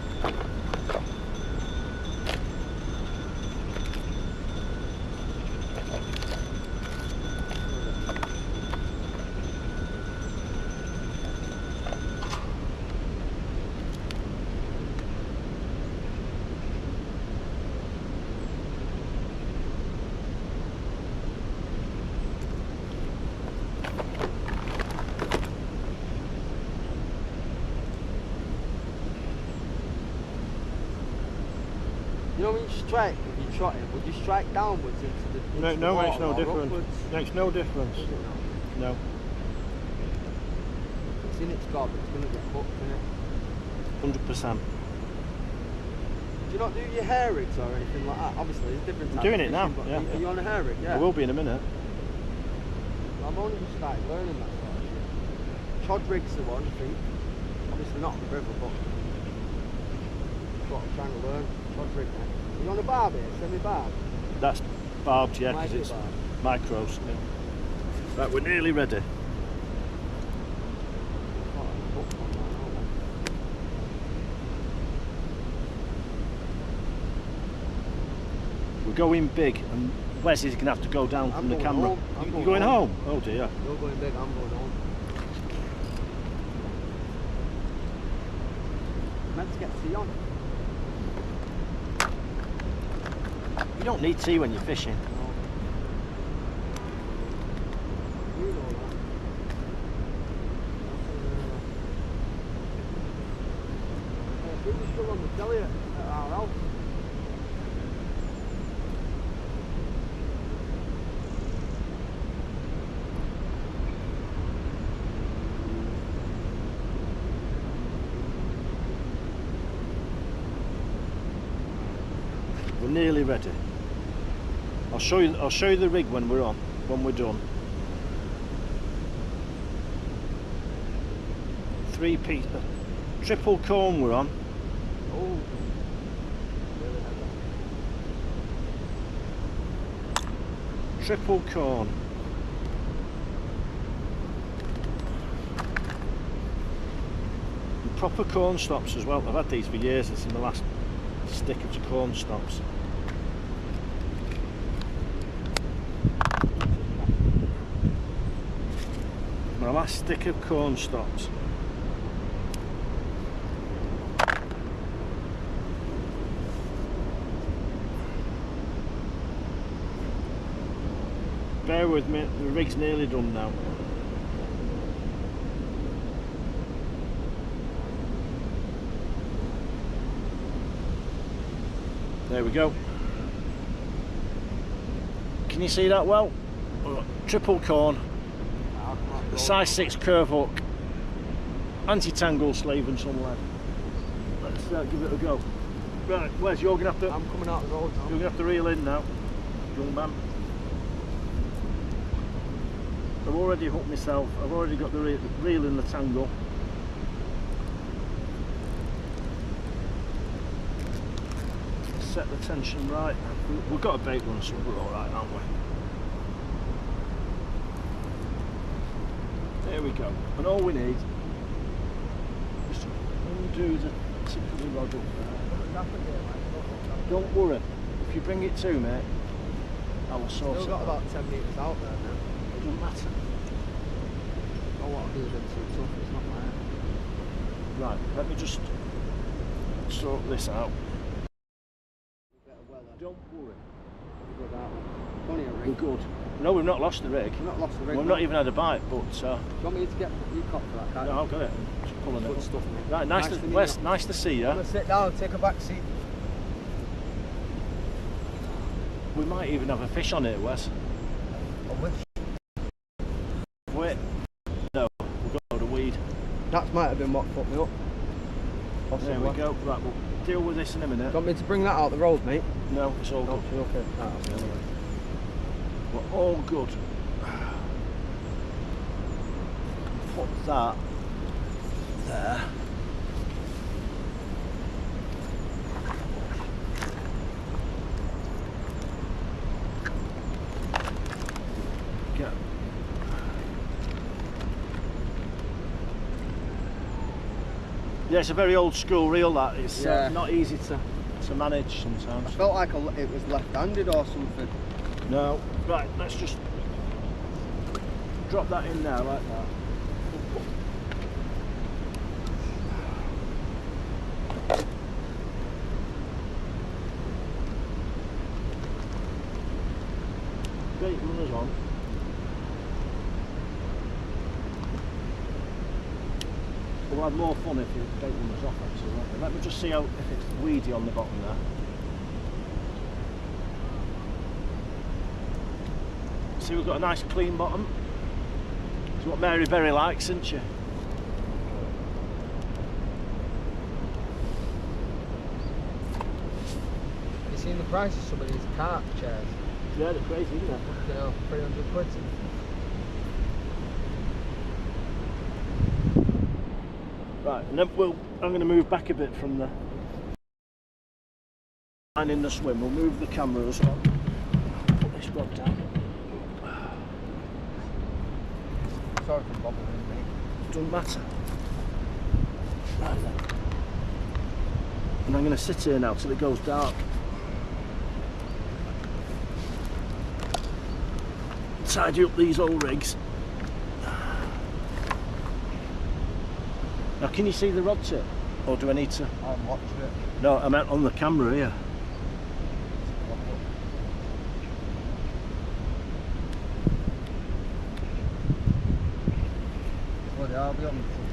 You know when you strike, if you're trotting, would you strike downwards into the No, into no, the makes water no or difference. upwards? Makes no difference. Does it not? No, It's in its gob, it's going to get hooked, innit? 100%. Do you not do your hair rigs or anything like that? Obviously, there's different I'm types doing of it now, fishing, but yeah. Are you on a hair rig? Yeah. I will be in a minute. I've only just started learning that sort of shit. Chod rig's the one, I think. Obviously not on the river, but that's what I'm trying to learn. Chod rig now. Are you on a barb here? Semi-barb? That's barbed, yeah, because it's Micro-barb. micros. Yeah. Right, we're nearly ready. Oh, I'm hooked on that, aren't We're going big, and Wes is going to have to go down I'm from the going camera. home. I'm You're going going home? Oh dear. I? You're going big, I'm going on. Meant to get tea on. You don't need tea when you're fishing. You know that. We were still on the telly at our house. We're nearly ready. I'll show you the rig when we're on, when we're done. 3-piece, triple cone we're on. Oh. Triple cone. And proper corn stops as well. I've had these for years. It's in the last stick of the corn stops. My last stick of corn stops. Bear with me, the rig's nearly done now. There we go. Can you see that well? Triple corn, the size 6 curve hook, anti-tangle sleeve and some lead. Let's give it a go. Right, Wes, you're gonna have to. I'm coming out the road now. You're gonna have to reel in now, young man. I've already hooked myself. I've already got the reel in the tangle. Set the tension right. We've got a bait run, so we're all right, aren't we? There we go. And all we need is to undo the tip of the rod up there. Don't worry. If you bring it to me, I will sort it Still got out. about 10 metres out there now. It doesn't matter. I want to do them too tough, it's not mine. Right, let me just sort this out. Don't worry. Only a We're ring. good. No, we've not lost the rig. We've not lost the rig. We've not even had a bite, but Do you want me to get you cop for that, can't no, you? I've got it. I'm just pulling it Good up. stuff, mate. Right, nice to to meet Wes, you. nice to see you. I'm gonna sit down, take a back seat. We might even have a fish on here, Wes. I wish. Wait. No, we've got a load of weed. That might have been what fucked me up. Possibly. There we go. Right, we'll deal with this in a minute. Do you want me to bring that out the road, mate? No, it's all good. Oh, okay. Right, I'll see you anyway. We're all good. Put that there. Go. Yeah, it's a very old school reel that. It's not easy to manage sometimes. I felt like it was left-handed or something. No. Right, let's just drop that in there like that. Bait runners on. We'll have more fun if you bait runners off actually. Won't we? Let me just see how if it's weedy on the bottom there. See, we've got a nice clean bottom. It's what Mary Berry likes, isn't she? Have you seen the price of some of these cart chairs? Yeah, they're crazy, isn't they? You know, 300 quid. Right, and then I'm going to move back a bit from the line in the swim. We'll move the camera as well. Put this rod down. Sorry for bobbling, mate. Doesn't matter. Right then. And I'm going to sit here now till it goes dark. Tidy up these old rigs. Now, can you see the rod tip? Or do I need to? I'm watching it. No, I meant on the camera here. Well, yeah, I'll be on the front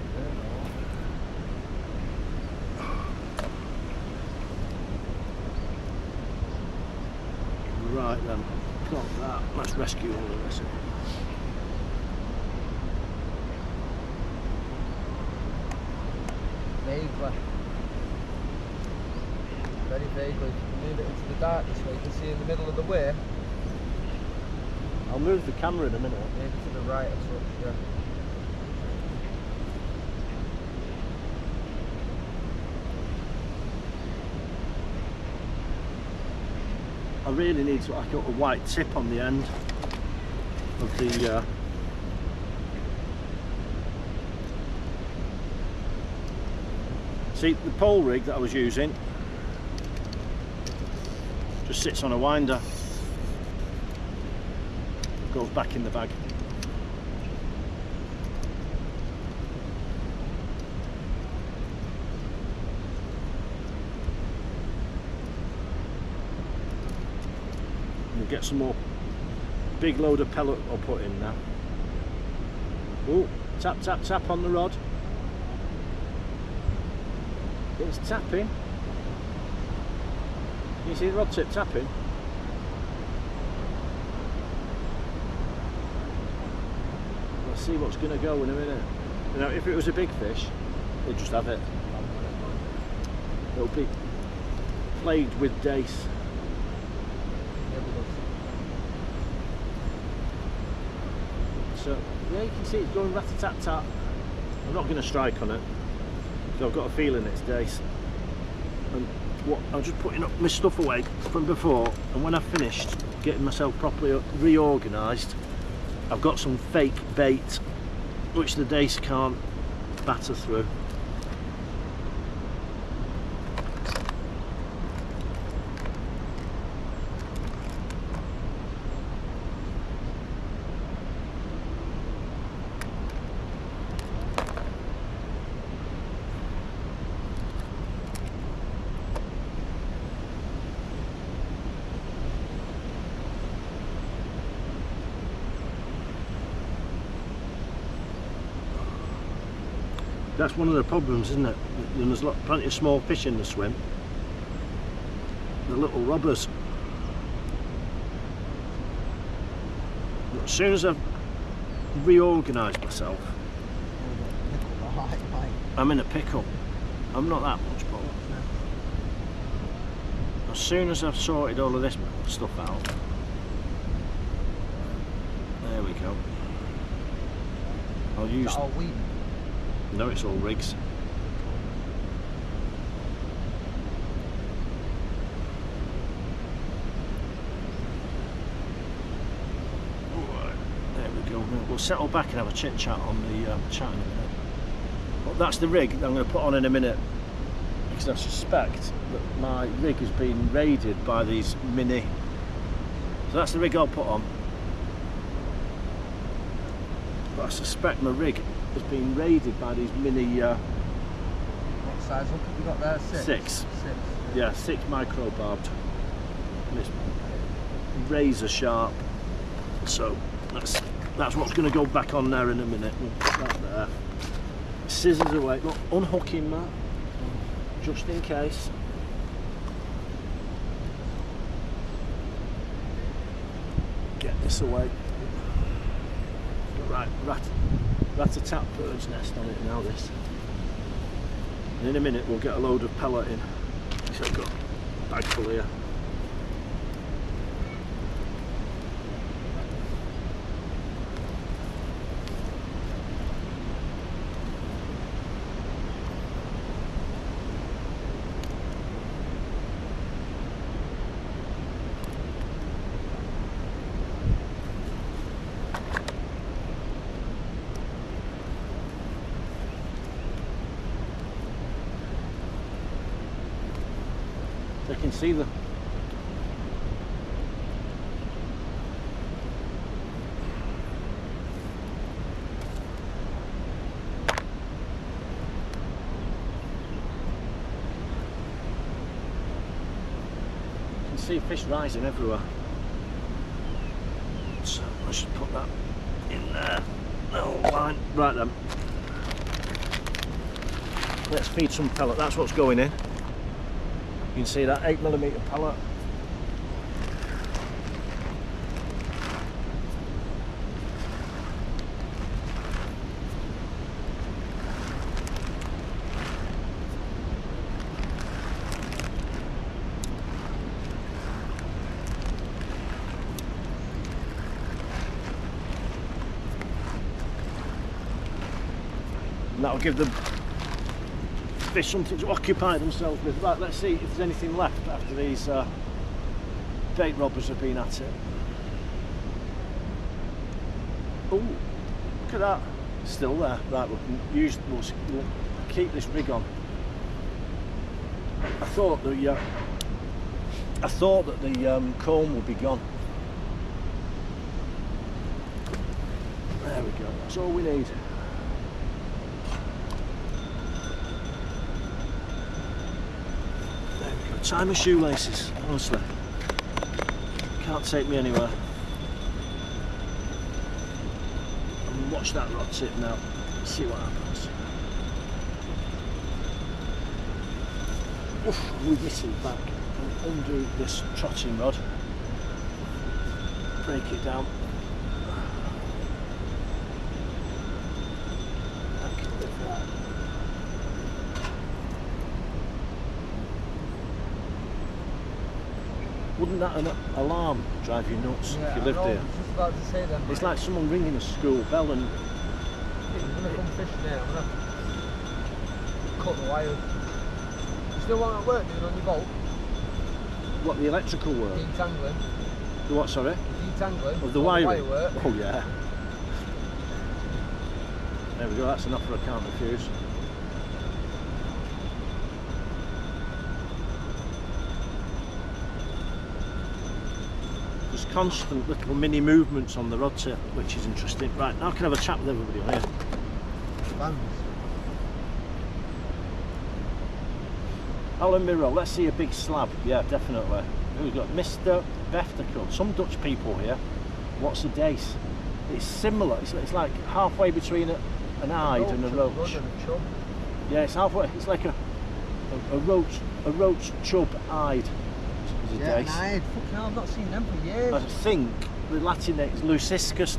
Right then, got that. Let's rescue all of this. vaguely. Very vaguely. If you can move it into the dark this way, you can see in the middle of the way. I'll move the camera in a minute. Maybe to the right or so, yeah. I really need to, I got a white tip on the end of the see, the pole rig that I was using just sits on a winder, goes back in the bag. We'll get some more big load of pellet I'll put in now. Oh, tap tap tap on the rod. It's tapping. You see the rod tip tapping? Let's see what's going to go in a minute. You know, if it was a big fish, we'll just have it. It'll be plagued with dace. So, yeah, you can see it's going rat-a-tat-tat. I'm not going to strike on it, so I've got a feeling it's dace. And what I'm just putting up my stuff away from before, and when I've finished getting myself properly reorganised, I've got some fake bait which the Dace can't batter through. That's one of the problems, isn't it? There's plenty of small fish in the swim. The little robbers. But as soon as I've reorganised myself, I'm in a pickle. I'm not that much, but as soon as I've sorted all of this stuff out, there we go. I'll use. No, it's all rigs. There we go. We'll settle back and have a chit chat on the chat in a minute. Well, that's the rig that I'm going to put on in a minute, because I suspect that my rig has been raided by these mini. So that's the rig I'll put on. But I suspect my rig has been raided by these mini. What size hook have you got there? Six. Yeah, 6 micro barbed. And it's razor sharp. So that's what's going to go back on there in a minute. We'll put that there. Scissors away. Look, unhooking that, just in case. Get this away. Right, rat-a-tat bird's nest on it now, this. And in a minute we'll get a load of pellet in. So I've got a bag full here. I can see them. You can see fish rising everywhere. So I should put that in there. Oh, line. Right then. Let's feed some pellet. That's what's going in. You can see that 8mm pellet. And that'll give the fish something to occupy themselves with. Right, let's see if there's anything left after these bait robbers have been at it. Oh, look at that, still there. Right, we'll keep this rig on. I thought that the comb would be gone. There we go. That's all we need. Tie my shoelaces, honestly. Can't take me anywhere. And watch that rod tip now. See what happens. Oof, move my teeth back and undo this trotting rod. Break it down. Wouldn't that an alarm drive you nuts if you lived here? I was just about to say that. It's like someone ringing a school bell and... If you're going to come fishing here, I'm going to cut the wire. You still want that work doing on your boat? What, the electrical work? Detangling. The what, sorry? Detangling. Of the wiring? Wire work. Oh yeah. There we go, that's an offer I can't refuse. There's constant little mini movements on the rod tip, which is interesting. Right, now I can have a chat with everybody on here. Bands. Alan Miro, let's see a big slab. Yeah, definitely. We've got Mr. Beftical. Some Dutch people here. What's a dace? It's similar. It's like halfway between an eyed and a roach. Yeah, it's halfway. It's like a roach chub eyed. Yeah, an eyed. Fucking hell, I've not seen them for years. I think the Latin name is Leuciscus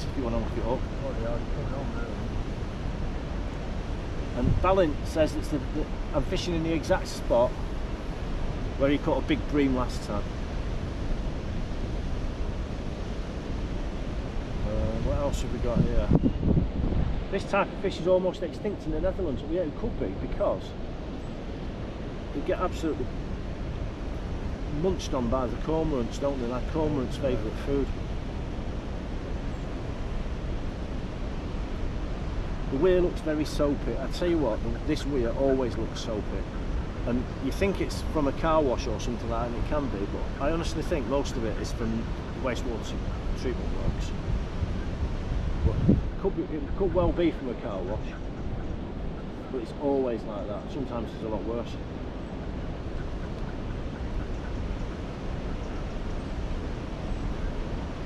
if you want to look it up. Oh, they are coming on now. And Balint says it's I'm fishing in the exact spot where he caught a big bream last time. What else have we got here? This type of fish is almost extinct in the Netherlands. Yeah, it could be, because they get absolutely munched on by the cormorants, don't they? Like cormorants' favourite food. The weir looks very soapy. I tell you what, this weir always looks soapy. And you think it's from a car wash or something like that, and it can be, but I honestly think most of it is from wastewater treatment works. But it could well be from a car wash, but it's always like that. Sometimes it's a lot worse.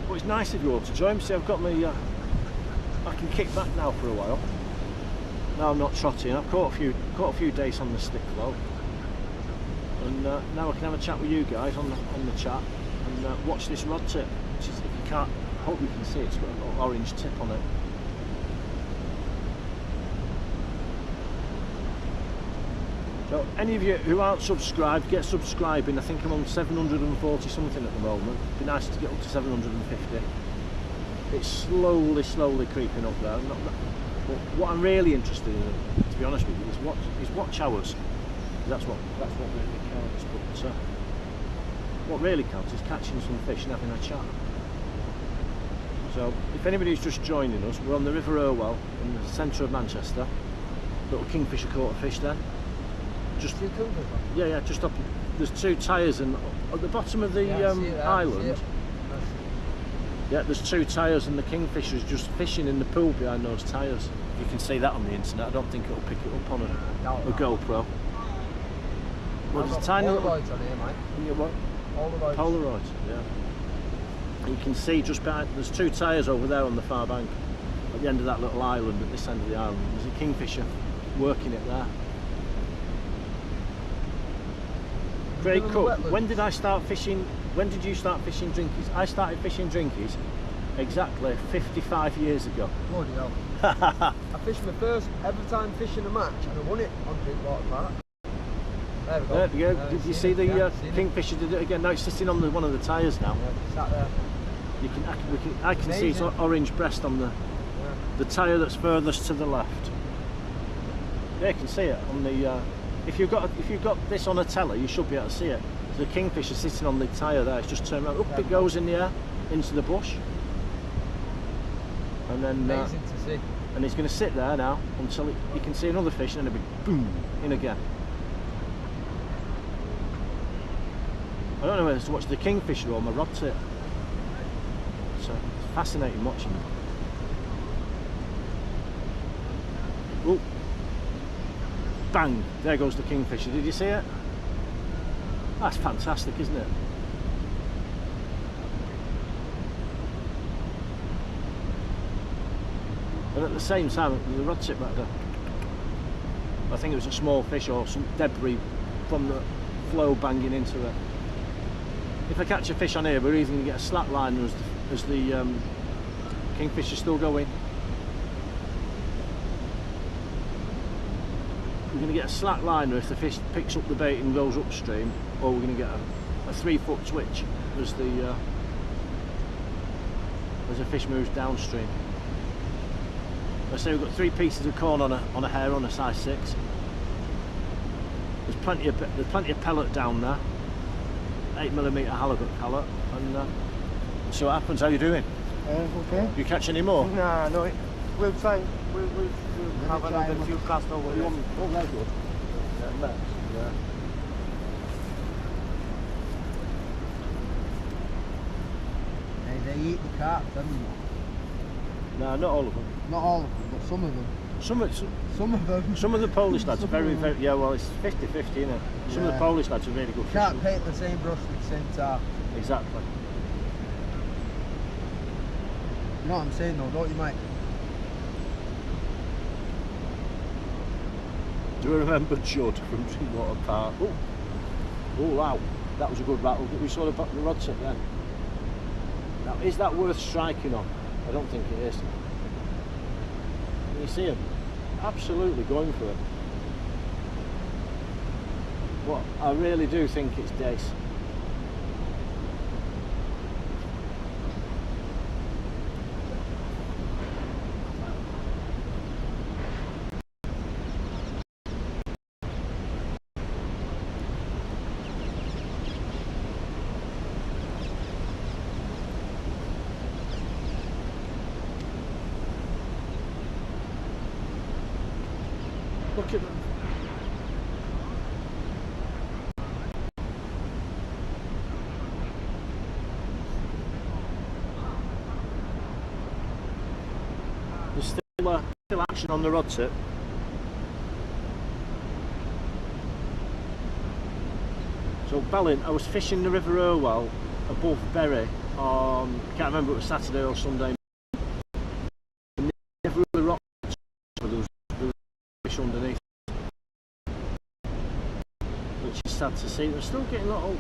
But it's nice of you all to join me. See, I've got my I can kick back now for a while. Now I'm not trotting. I've caught a few days on the stick float, and now I can have a chat with you guys on the chat and watch this rod tip. Which is, if you can't, I hope you can see it's got a little orange tip on it. So any of you who aren't subscribed, get subscribing. I think I'm on 740 something at the moment. It'd be nice to get up to 750. It's slowly creeping up there. But what I'm really interested in, to be honest with you, is watch hours. That's what really counts. But what really counts is catching some fish and having a chat. So if anybody's just joining us, we're on the River Irwell in the centre of Manchester. Little kingfisher caught a fish there. Just yeah, just up. There's two tyres, and at the bottom of the island. Yeah, there's two tyres, and the kingfisher's just fishing in the pool behind those tyres. You can see that on the internet. I don't think it'll pick it up on a GoPro. Well, there's a tiny little Polaroids on here, mate. Yeah, what? Polaroids. Polaroids, yeah. And you can see just behind. There's two tyres over there on the far bank, at the end of that little island, at this end of the island. There's a kingfisher working it there. Craig Cook, when did I start fishing? When did you start fishing drinkies? I started fishing drinkies exactly 55 years ago. Bloody hell. I fished my first ever time fishing a match, and I won it on Drinkwater Park. There we go. There we go. Did you see the kingfisher did it again? Now it's sitting on one of the tyres now. Yeah, sat there. You can, I can see its orange breast on the tyre that's furthest to the left. Yeah, you can see it on the. If you've got this on a telly, you should be able to see it. The kingfisher sitting on the tyre there. It's just turned around. Up it goes in the air into the bush, and then amazing to see. And it's going to sit there now until you can see another fish, and then it'll be boom in again. I don't know whether to watch the kingfisher or my rod tip. So it's fascinating watching them. Oh. Bang! There goes the kingfisher. Did you see it? That's fantastic, isn't it? And at the same time, the rod tip back there. I think it was a small fish or some debris from the flow banging into it. If I catch a fish on here, we're either going to get a slack liner as the kingfisher's still going. We're going to get a slack liner if the fish picks up the bait and goes upstream, or we're going to get a 3-foot twitch as the fish moves downstream. Let's say we've got 3 pieces of corn on a hair on a size 6. There's plenty of pellet down there, 8mm halibut pellet, and see what happens. How you doing? Okay. You catch any more? Nah, no. We'll try. We'll have try another them. few cast over You there. want, oh, they're good. Yeah, Max, yeah. Hey, they eat the carp, don't they? No, not all of them. Not all of them, but some of them. Some of them. Some of the Polish lads are very, very, yeah, well, it's 50-50, isn't it? Some of the Yeah. Polish lads are really good Can't fishing. paint the same brush with the same tar. Exactly. You know what I'm saying though, don't you, Mike? Do you remember Judd from Drinkwater Park? Oh, wow, that was a good rattle. We saw the rod tip then. Now, is that worth striking on? I don't think it is. Can you see him? Absolutely going for it. What I really do think it's Dace. Look at them. There's still action on the rod tip. So Ballin, I was fishing the River Irwell above Bury on, I can't remember if it was Saturday or Sunday. And never really rocked, but there was fish underneath, which is sad to see. We're still getting little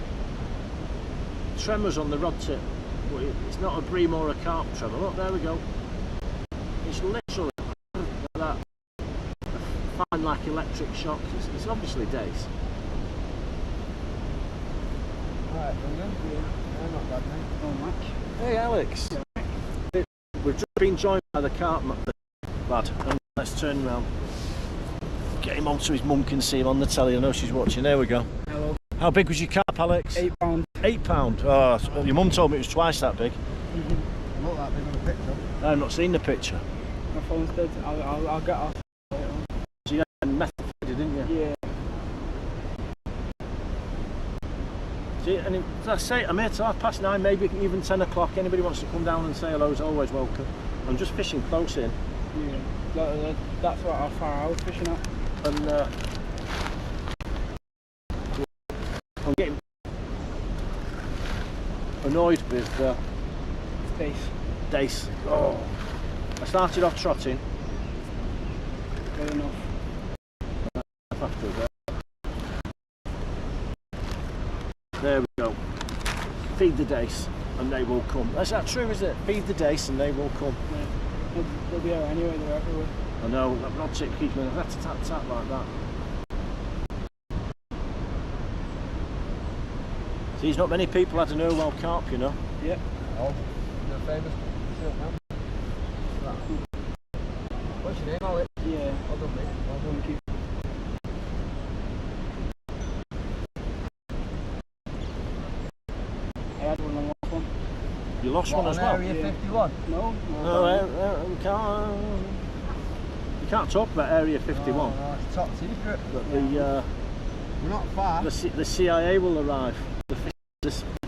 tremors on the rod tip, but it's not a bream or a carp tremor. Look, there we go. It's literally like that, fine like electric shock. It's obviously Dace. Right, Brendan. Yeah, not bad, mate. Oh, Mike. Hey Alex, we've just been joined by the carp lad, and let's turn around, get him onto his mum can see him on the telly. I know she's watching. There we go. Hello. How big was your carp, Alex? £8. £8. Oh, your mum told me it was twice that big. Look that big on the picture. I've not seen the picture. My phone's dead. I'll get off later on. So you had method, didn't you? Yeah. See, and as I say, I'm here till 9:30, maybe even 10 o'clock. Anybody wants to come down and say hello is always welcome. I'm just fishing close in. Yeah. That's what how far I was fishing at. And I'm getting annoyed with Dace. Dace. Oh, I started off trotting. Good enough. After that. There we go. Feed the Dace and they will come. That's that true, is it? Feed the Dace and they will come. Yeah. They'll be out anyway. They're everywhere. I know, that rod tip keeps me rat-a-tat-tat like that. See, there's not many people had an Irwell carp, you know. Yeah. Oh, you're famous short man. What's your name, Alex? Yeah. Well done, mate. Well done. Thank you. I had one on one. You lost one as well. Area Yeah. 51? No. No, you can't talk about Area 51. Oh, no, it's top secret. But We're not far. the CIA will arrive. The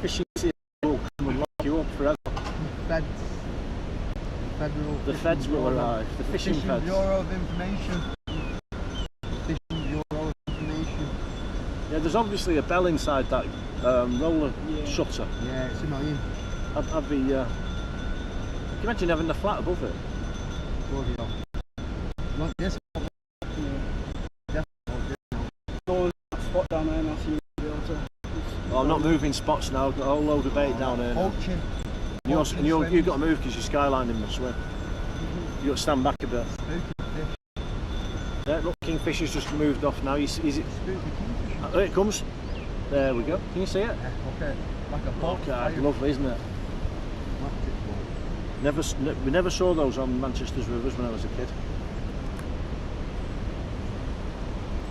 fishing CIA will come and lock you up forever. Feds. Federal. The feds will arrive. The fishing feds. Bureau of Information. Fishing Bureau of Information. Yeah, there's obviously a bell inside that roller Yeah. shutter. Yeah, it's annoying. I'd be. Can you imagine having the flat above it? Bloody hell. Not this. Yeah. Definitely. Go on that spot down there and I'll see you be able to. Oh, I'm not moving spots now. I've got a whole load of bait down here. Now. Poaching. You've got to move because your skylining must swim. You've got to stand back a bit. Spooky fish. Yeah, look, Kingfisher's just moved off now. Is it? Spooky kingfish. There it comes. There we go. Can you see it? Yeah, okay. Like a boat. Okay, lovely, isn't it? We never saw those on Manchester's rivers when I was a kid.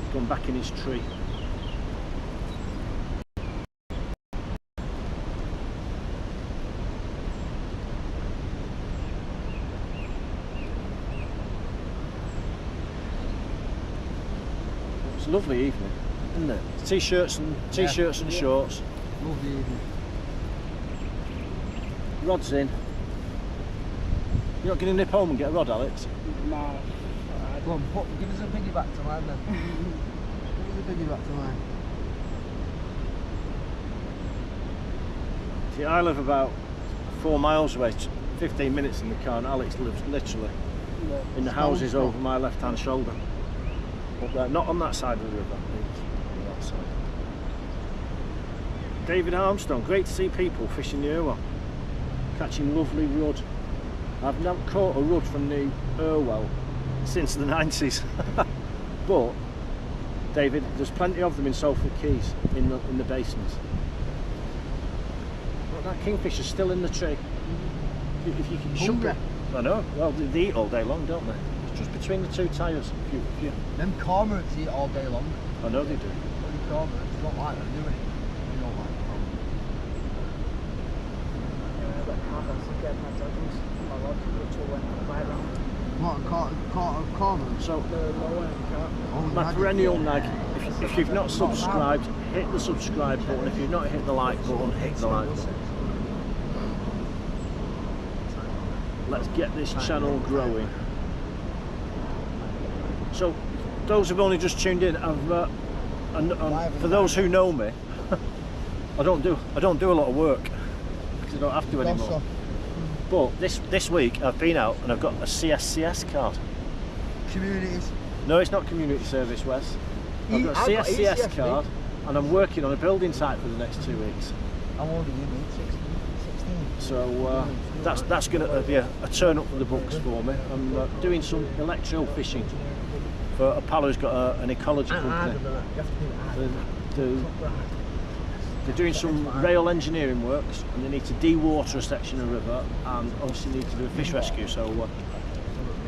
He's gone back in his tree. lovely evening, isn't it? T-shirts and shorts. Lovely evening. Rod's in. You're not going to nip home and get a rod, Alex? No. Go on, give us a piggyback to mine then. Give us a piggyback to mine. See, I live about 4 miles away, 15 minutes in the car, and Alex lives literally in the houses over my left-hand shoulder. Up there, not on that side of the river, on that side. David Armstrong, great to see people fishing the Irwell, catching lovely rudd. I've never caught a rudd from the Irwell since the 90s. But, David, there's plenty of them in Salford Keys, in the basins. But that kingfisher's still in the tree. If you can shoot it. I know, well, they eat all day long, don't they? It's just between the two tyres. If you... Them cormorants eat all day long. I know they do. Bloody cormorants, don't like them, do they? You don't like them. What, cormorant? So, my perennial nag, if you've not subscribed, hit the subscribe button. If you've not hit the like button, hit the like button. Let's get this channel growing. So, those who've only just tuned in, for those who know me, I don't do a lot of work because I don't have to anymore. But this week I've been out and I've got a CSCS card. Communities. No, it's not community service, Wes. I've got a CSCS card and I'm working on a building site for the next 2 weeks. How old are you, mate? 16. So that's going to be a turn up for the books for me. I'm doing some electro fishing for a pal who's got an ecology company. They're doing some rail engineering works and they need to dewater a section of river and obviously need to do a fish rescue. So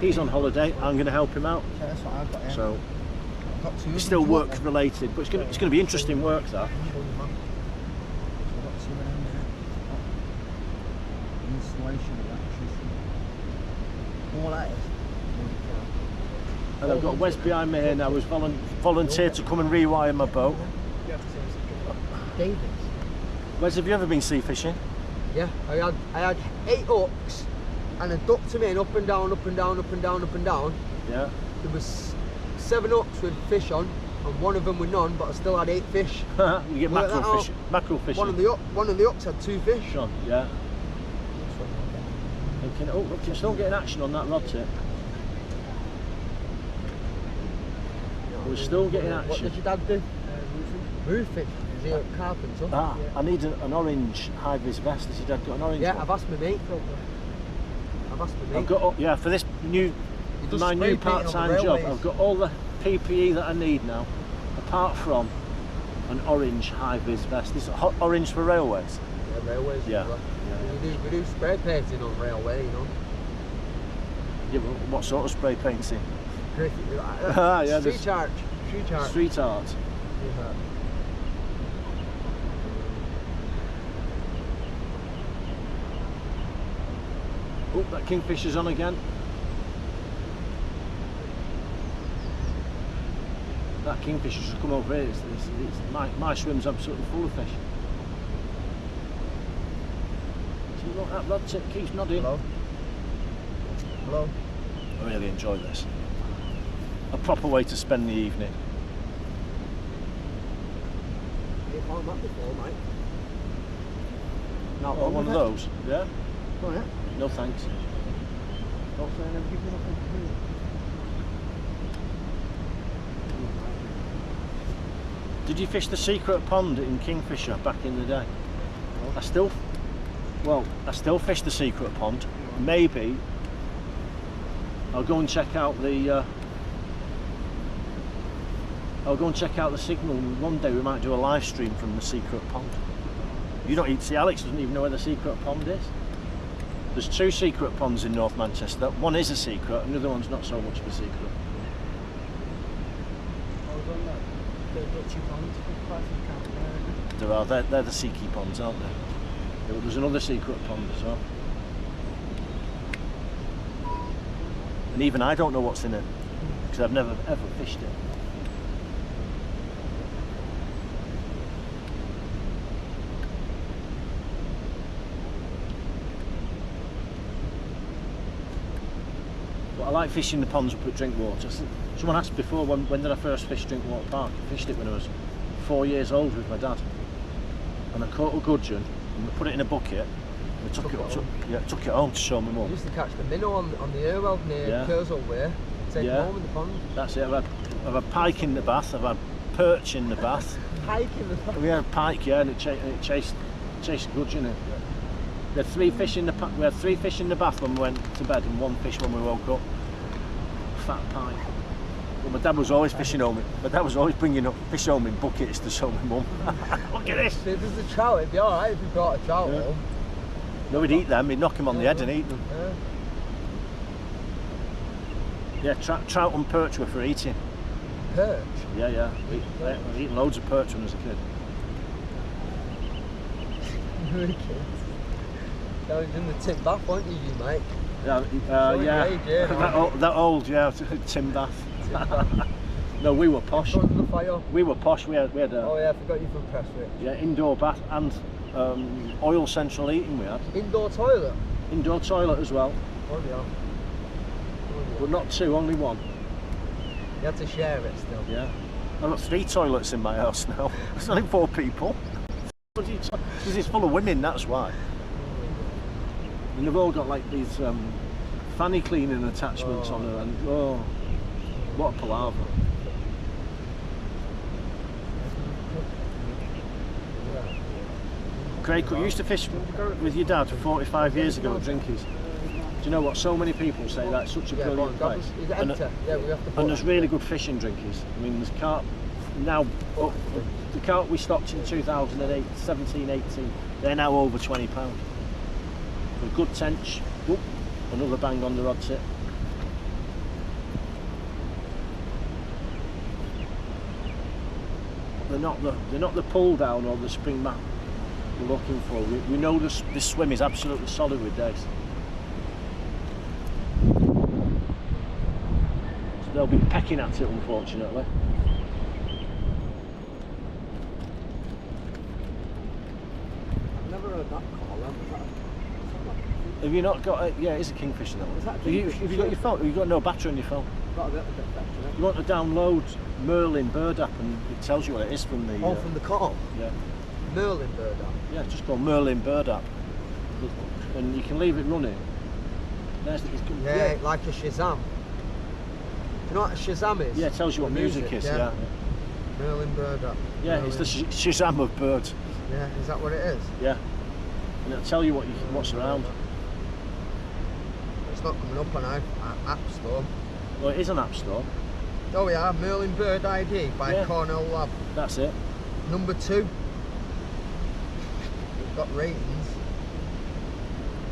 he's on holiday, I'm going to help him out. So it's still work related, but it's going to be interesting work, that. And I've got Wes behind me here now who's volunteered to come and rewire my boat. David. Wes, have you ever been sea fishing? Yeah, I had 8 hooks and a duck to me and up and down, up and down, up and down, up and down. Yeah. There was 7 hooks with fish on and one of them with none, but I still had 8 fish. You get mackerel fishing. Mackerel fishing. One of the hooks had 2 fish. On, yeah. Oh, look, you're still getting action on that rod tip. We're still getting action. What did your dad do? Roofing. Is he a carpenter? Ah, I need an orange high-vis vest. Has your dad got an orange one? I've asked my mate. I've got, yeah, for this my new part-time job, I've got all the PPE that I need now, apart from an orange high-vis vest. This is orange for railways. Yeah, railways. Yeah. We do spray painting on railway, you know. Yeah, but what sort of spray painting? Yeah, street art. Street art. Yeah. Oh, that kingfisher's on again. That kingfisher should come over here. My swim's absolutely full of fish. See, look, that rod tip keeps nodding. Hello. Hello. I really enjoy this. A proper way to spend the evening. You found that before, mate? Not Oh, one of those? Yeah? Oh, yeah. No thanks. Don't say I never give you nothing to do. Did you fish the secret pond in Kingfisher back in the day? I still fish the secret pond. Maybe I'll go and check out the signal. One day we might do a live stream from the secret pond. You don't even see, Alex doesn't even know where the secret pond is. There's 2 secret ponds in North Manchester. One is a secret, and the other one's not so much of a secret. There are, they're the Seaky ponds, aren't they? There's another secret pond as well. And even I don't know what's in it, because I've never ever fished it. But I like fishing the ponds up at Drinkwater. Someone asked before, when did I first fish Drinkwater Park? I fished it when I was 4 years old with my dad. And I caught a gudgeon, and we put it in a bucket, and we took it home to show my mum. I used to catch the minnow on the Irwell near Curzon Way, take them home in the pond. That's it. I've had pike in the bath, I've had perch in the bath. Pike in the bath? We had pike, yeah, and it chased gudgeon. We had three fish in the bath when we went to bed, and one fish when we woke up. Fat pike. But my dad was always fishing home. My dad was always bringing up fish home in buckets to show my mum. Look at this. If there's a trout, it'd be alright if you brought a trout home. No, we'd eat them. We'd knock them on the head and eat them. Yeah, trout and perch were for eating. Perch? Yeah. I was eating loads of perch when I was a kid. You were a kid? That was in the tin bath, weren't you, mate? Yeah. That old, yeah, tin bath. No, we were posh. Under the fire. We were posh. We had oh yeah, I forgot you from Prestwich. Yeah, indoor bath and oil central heating we had. Indoor toilet? Indoor toilet as well. Oh yeah. But not two, only one. You had to share it still. Yeah. I've got 3 toilets in my house now. It's only 4 people. Because it's full of women, that's why. And they've all got like these fanny cleaning attachments on her, and oh, what a palaver. Craig, you used to fish with your dad 45 years ago at Drinkies. Do you know what? So many people say that's such a brilliant place. Is it empty? Yeah, we have to. And there's really good fish in Drinkies. I mean, there's carp now. The carp we stocked in 2008, 17, 18, they're now over £20. A good tench. Oop, another bang on the rod tip. They're not the pull down or the spring mat we're looking for. We know this swim is absolutely solid with Dace. So they'll be pecking at it, unfortunately. I've never heard that call. Have you not got a, yeah, it is a kingfisher that one. Is that a Have you got your phone? Have you got no battery on your phone? Got a bit battery. You want to download Merlin bird app and it tells you what it is from the... from the call? Yeah. Merlin bird app? Yeah, just called Merlin bird app. And you can leave it running. Like a Shazam. Do you know what a Shazam is? Yeah, it tells you what music is, yeah. Merlin bird app. Yeah, Merlin. it's the Shazam of birds. Yeah, is that what it is? Yeah. And it'll tell you what's around. It's not coming up on our app store. Well, it is an app store. Oh yeah, Merlin Bird ID by Cornell Lab. That's it. Number 2. We've got ratings.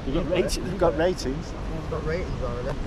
You've got ratings? We've got ratings already.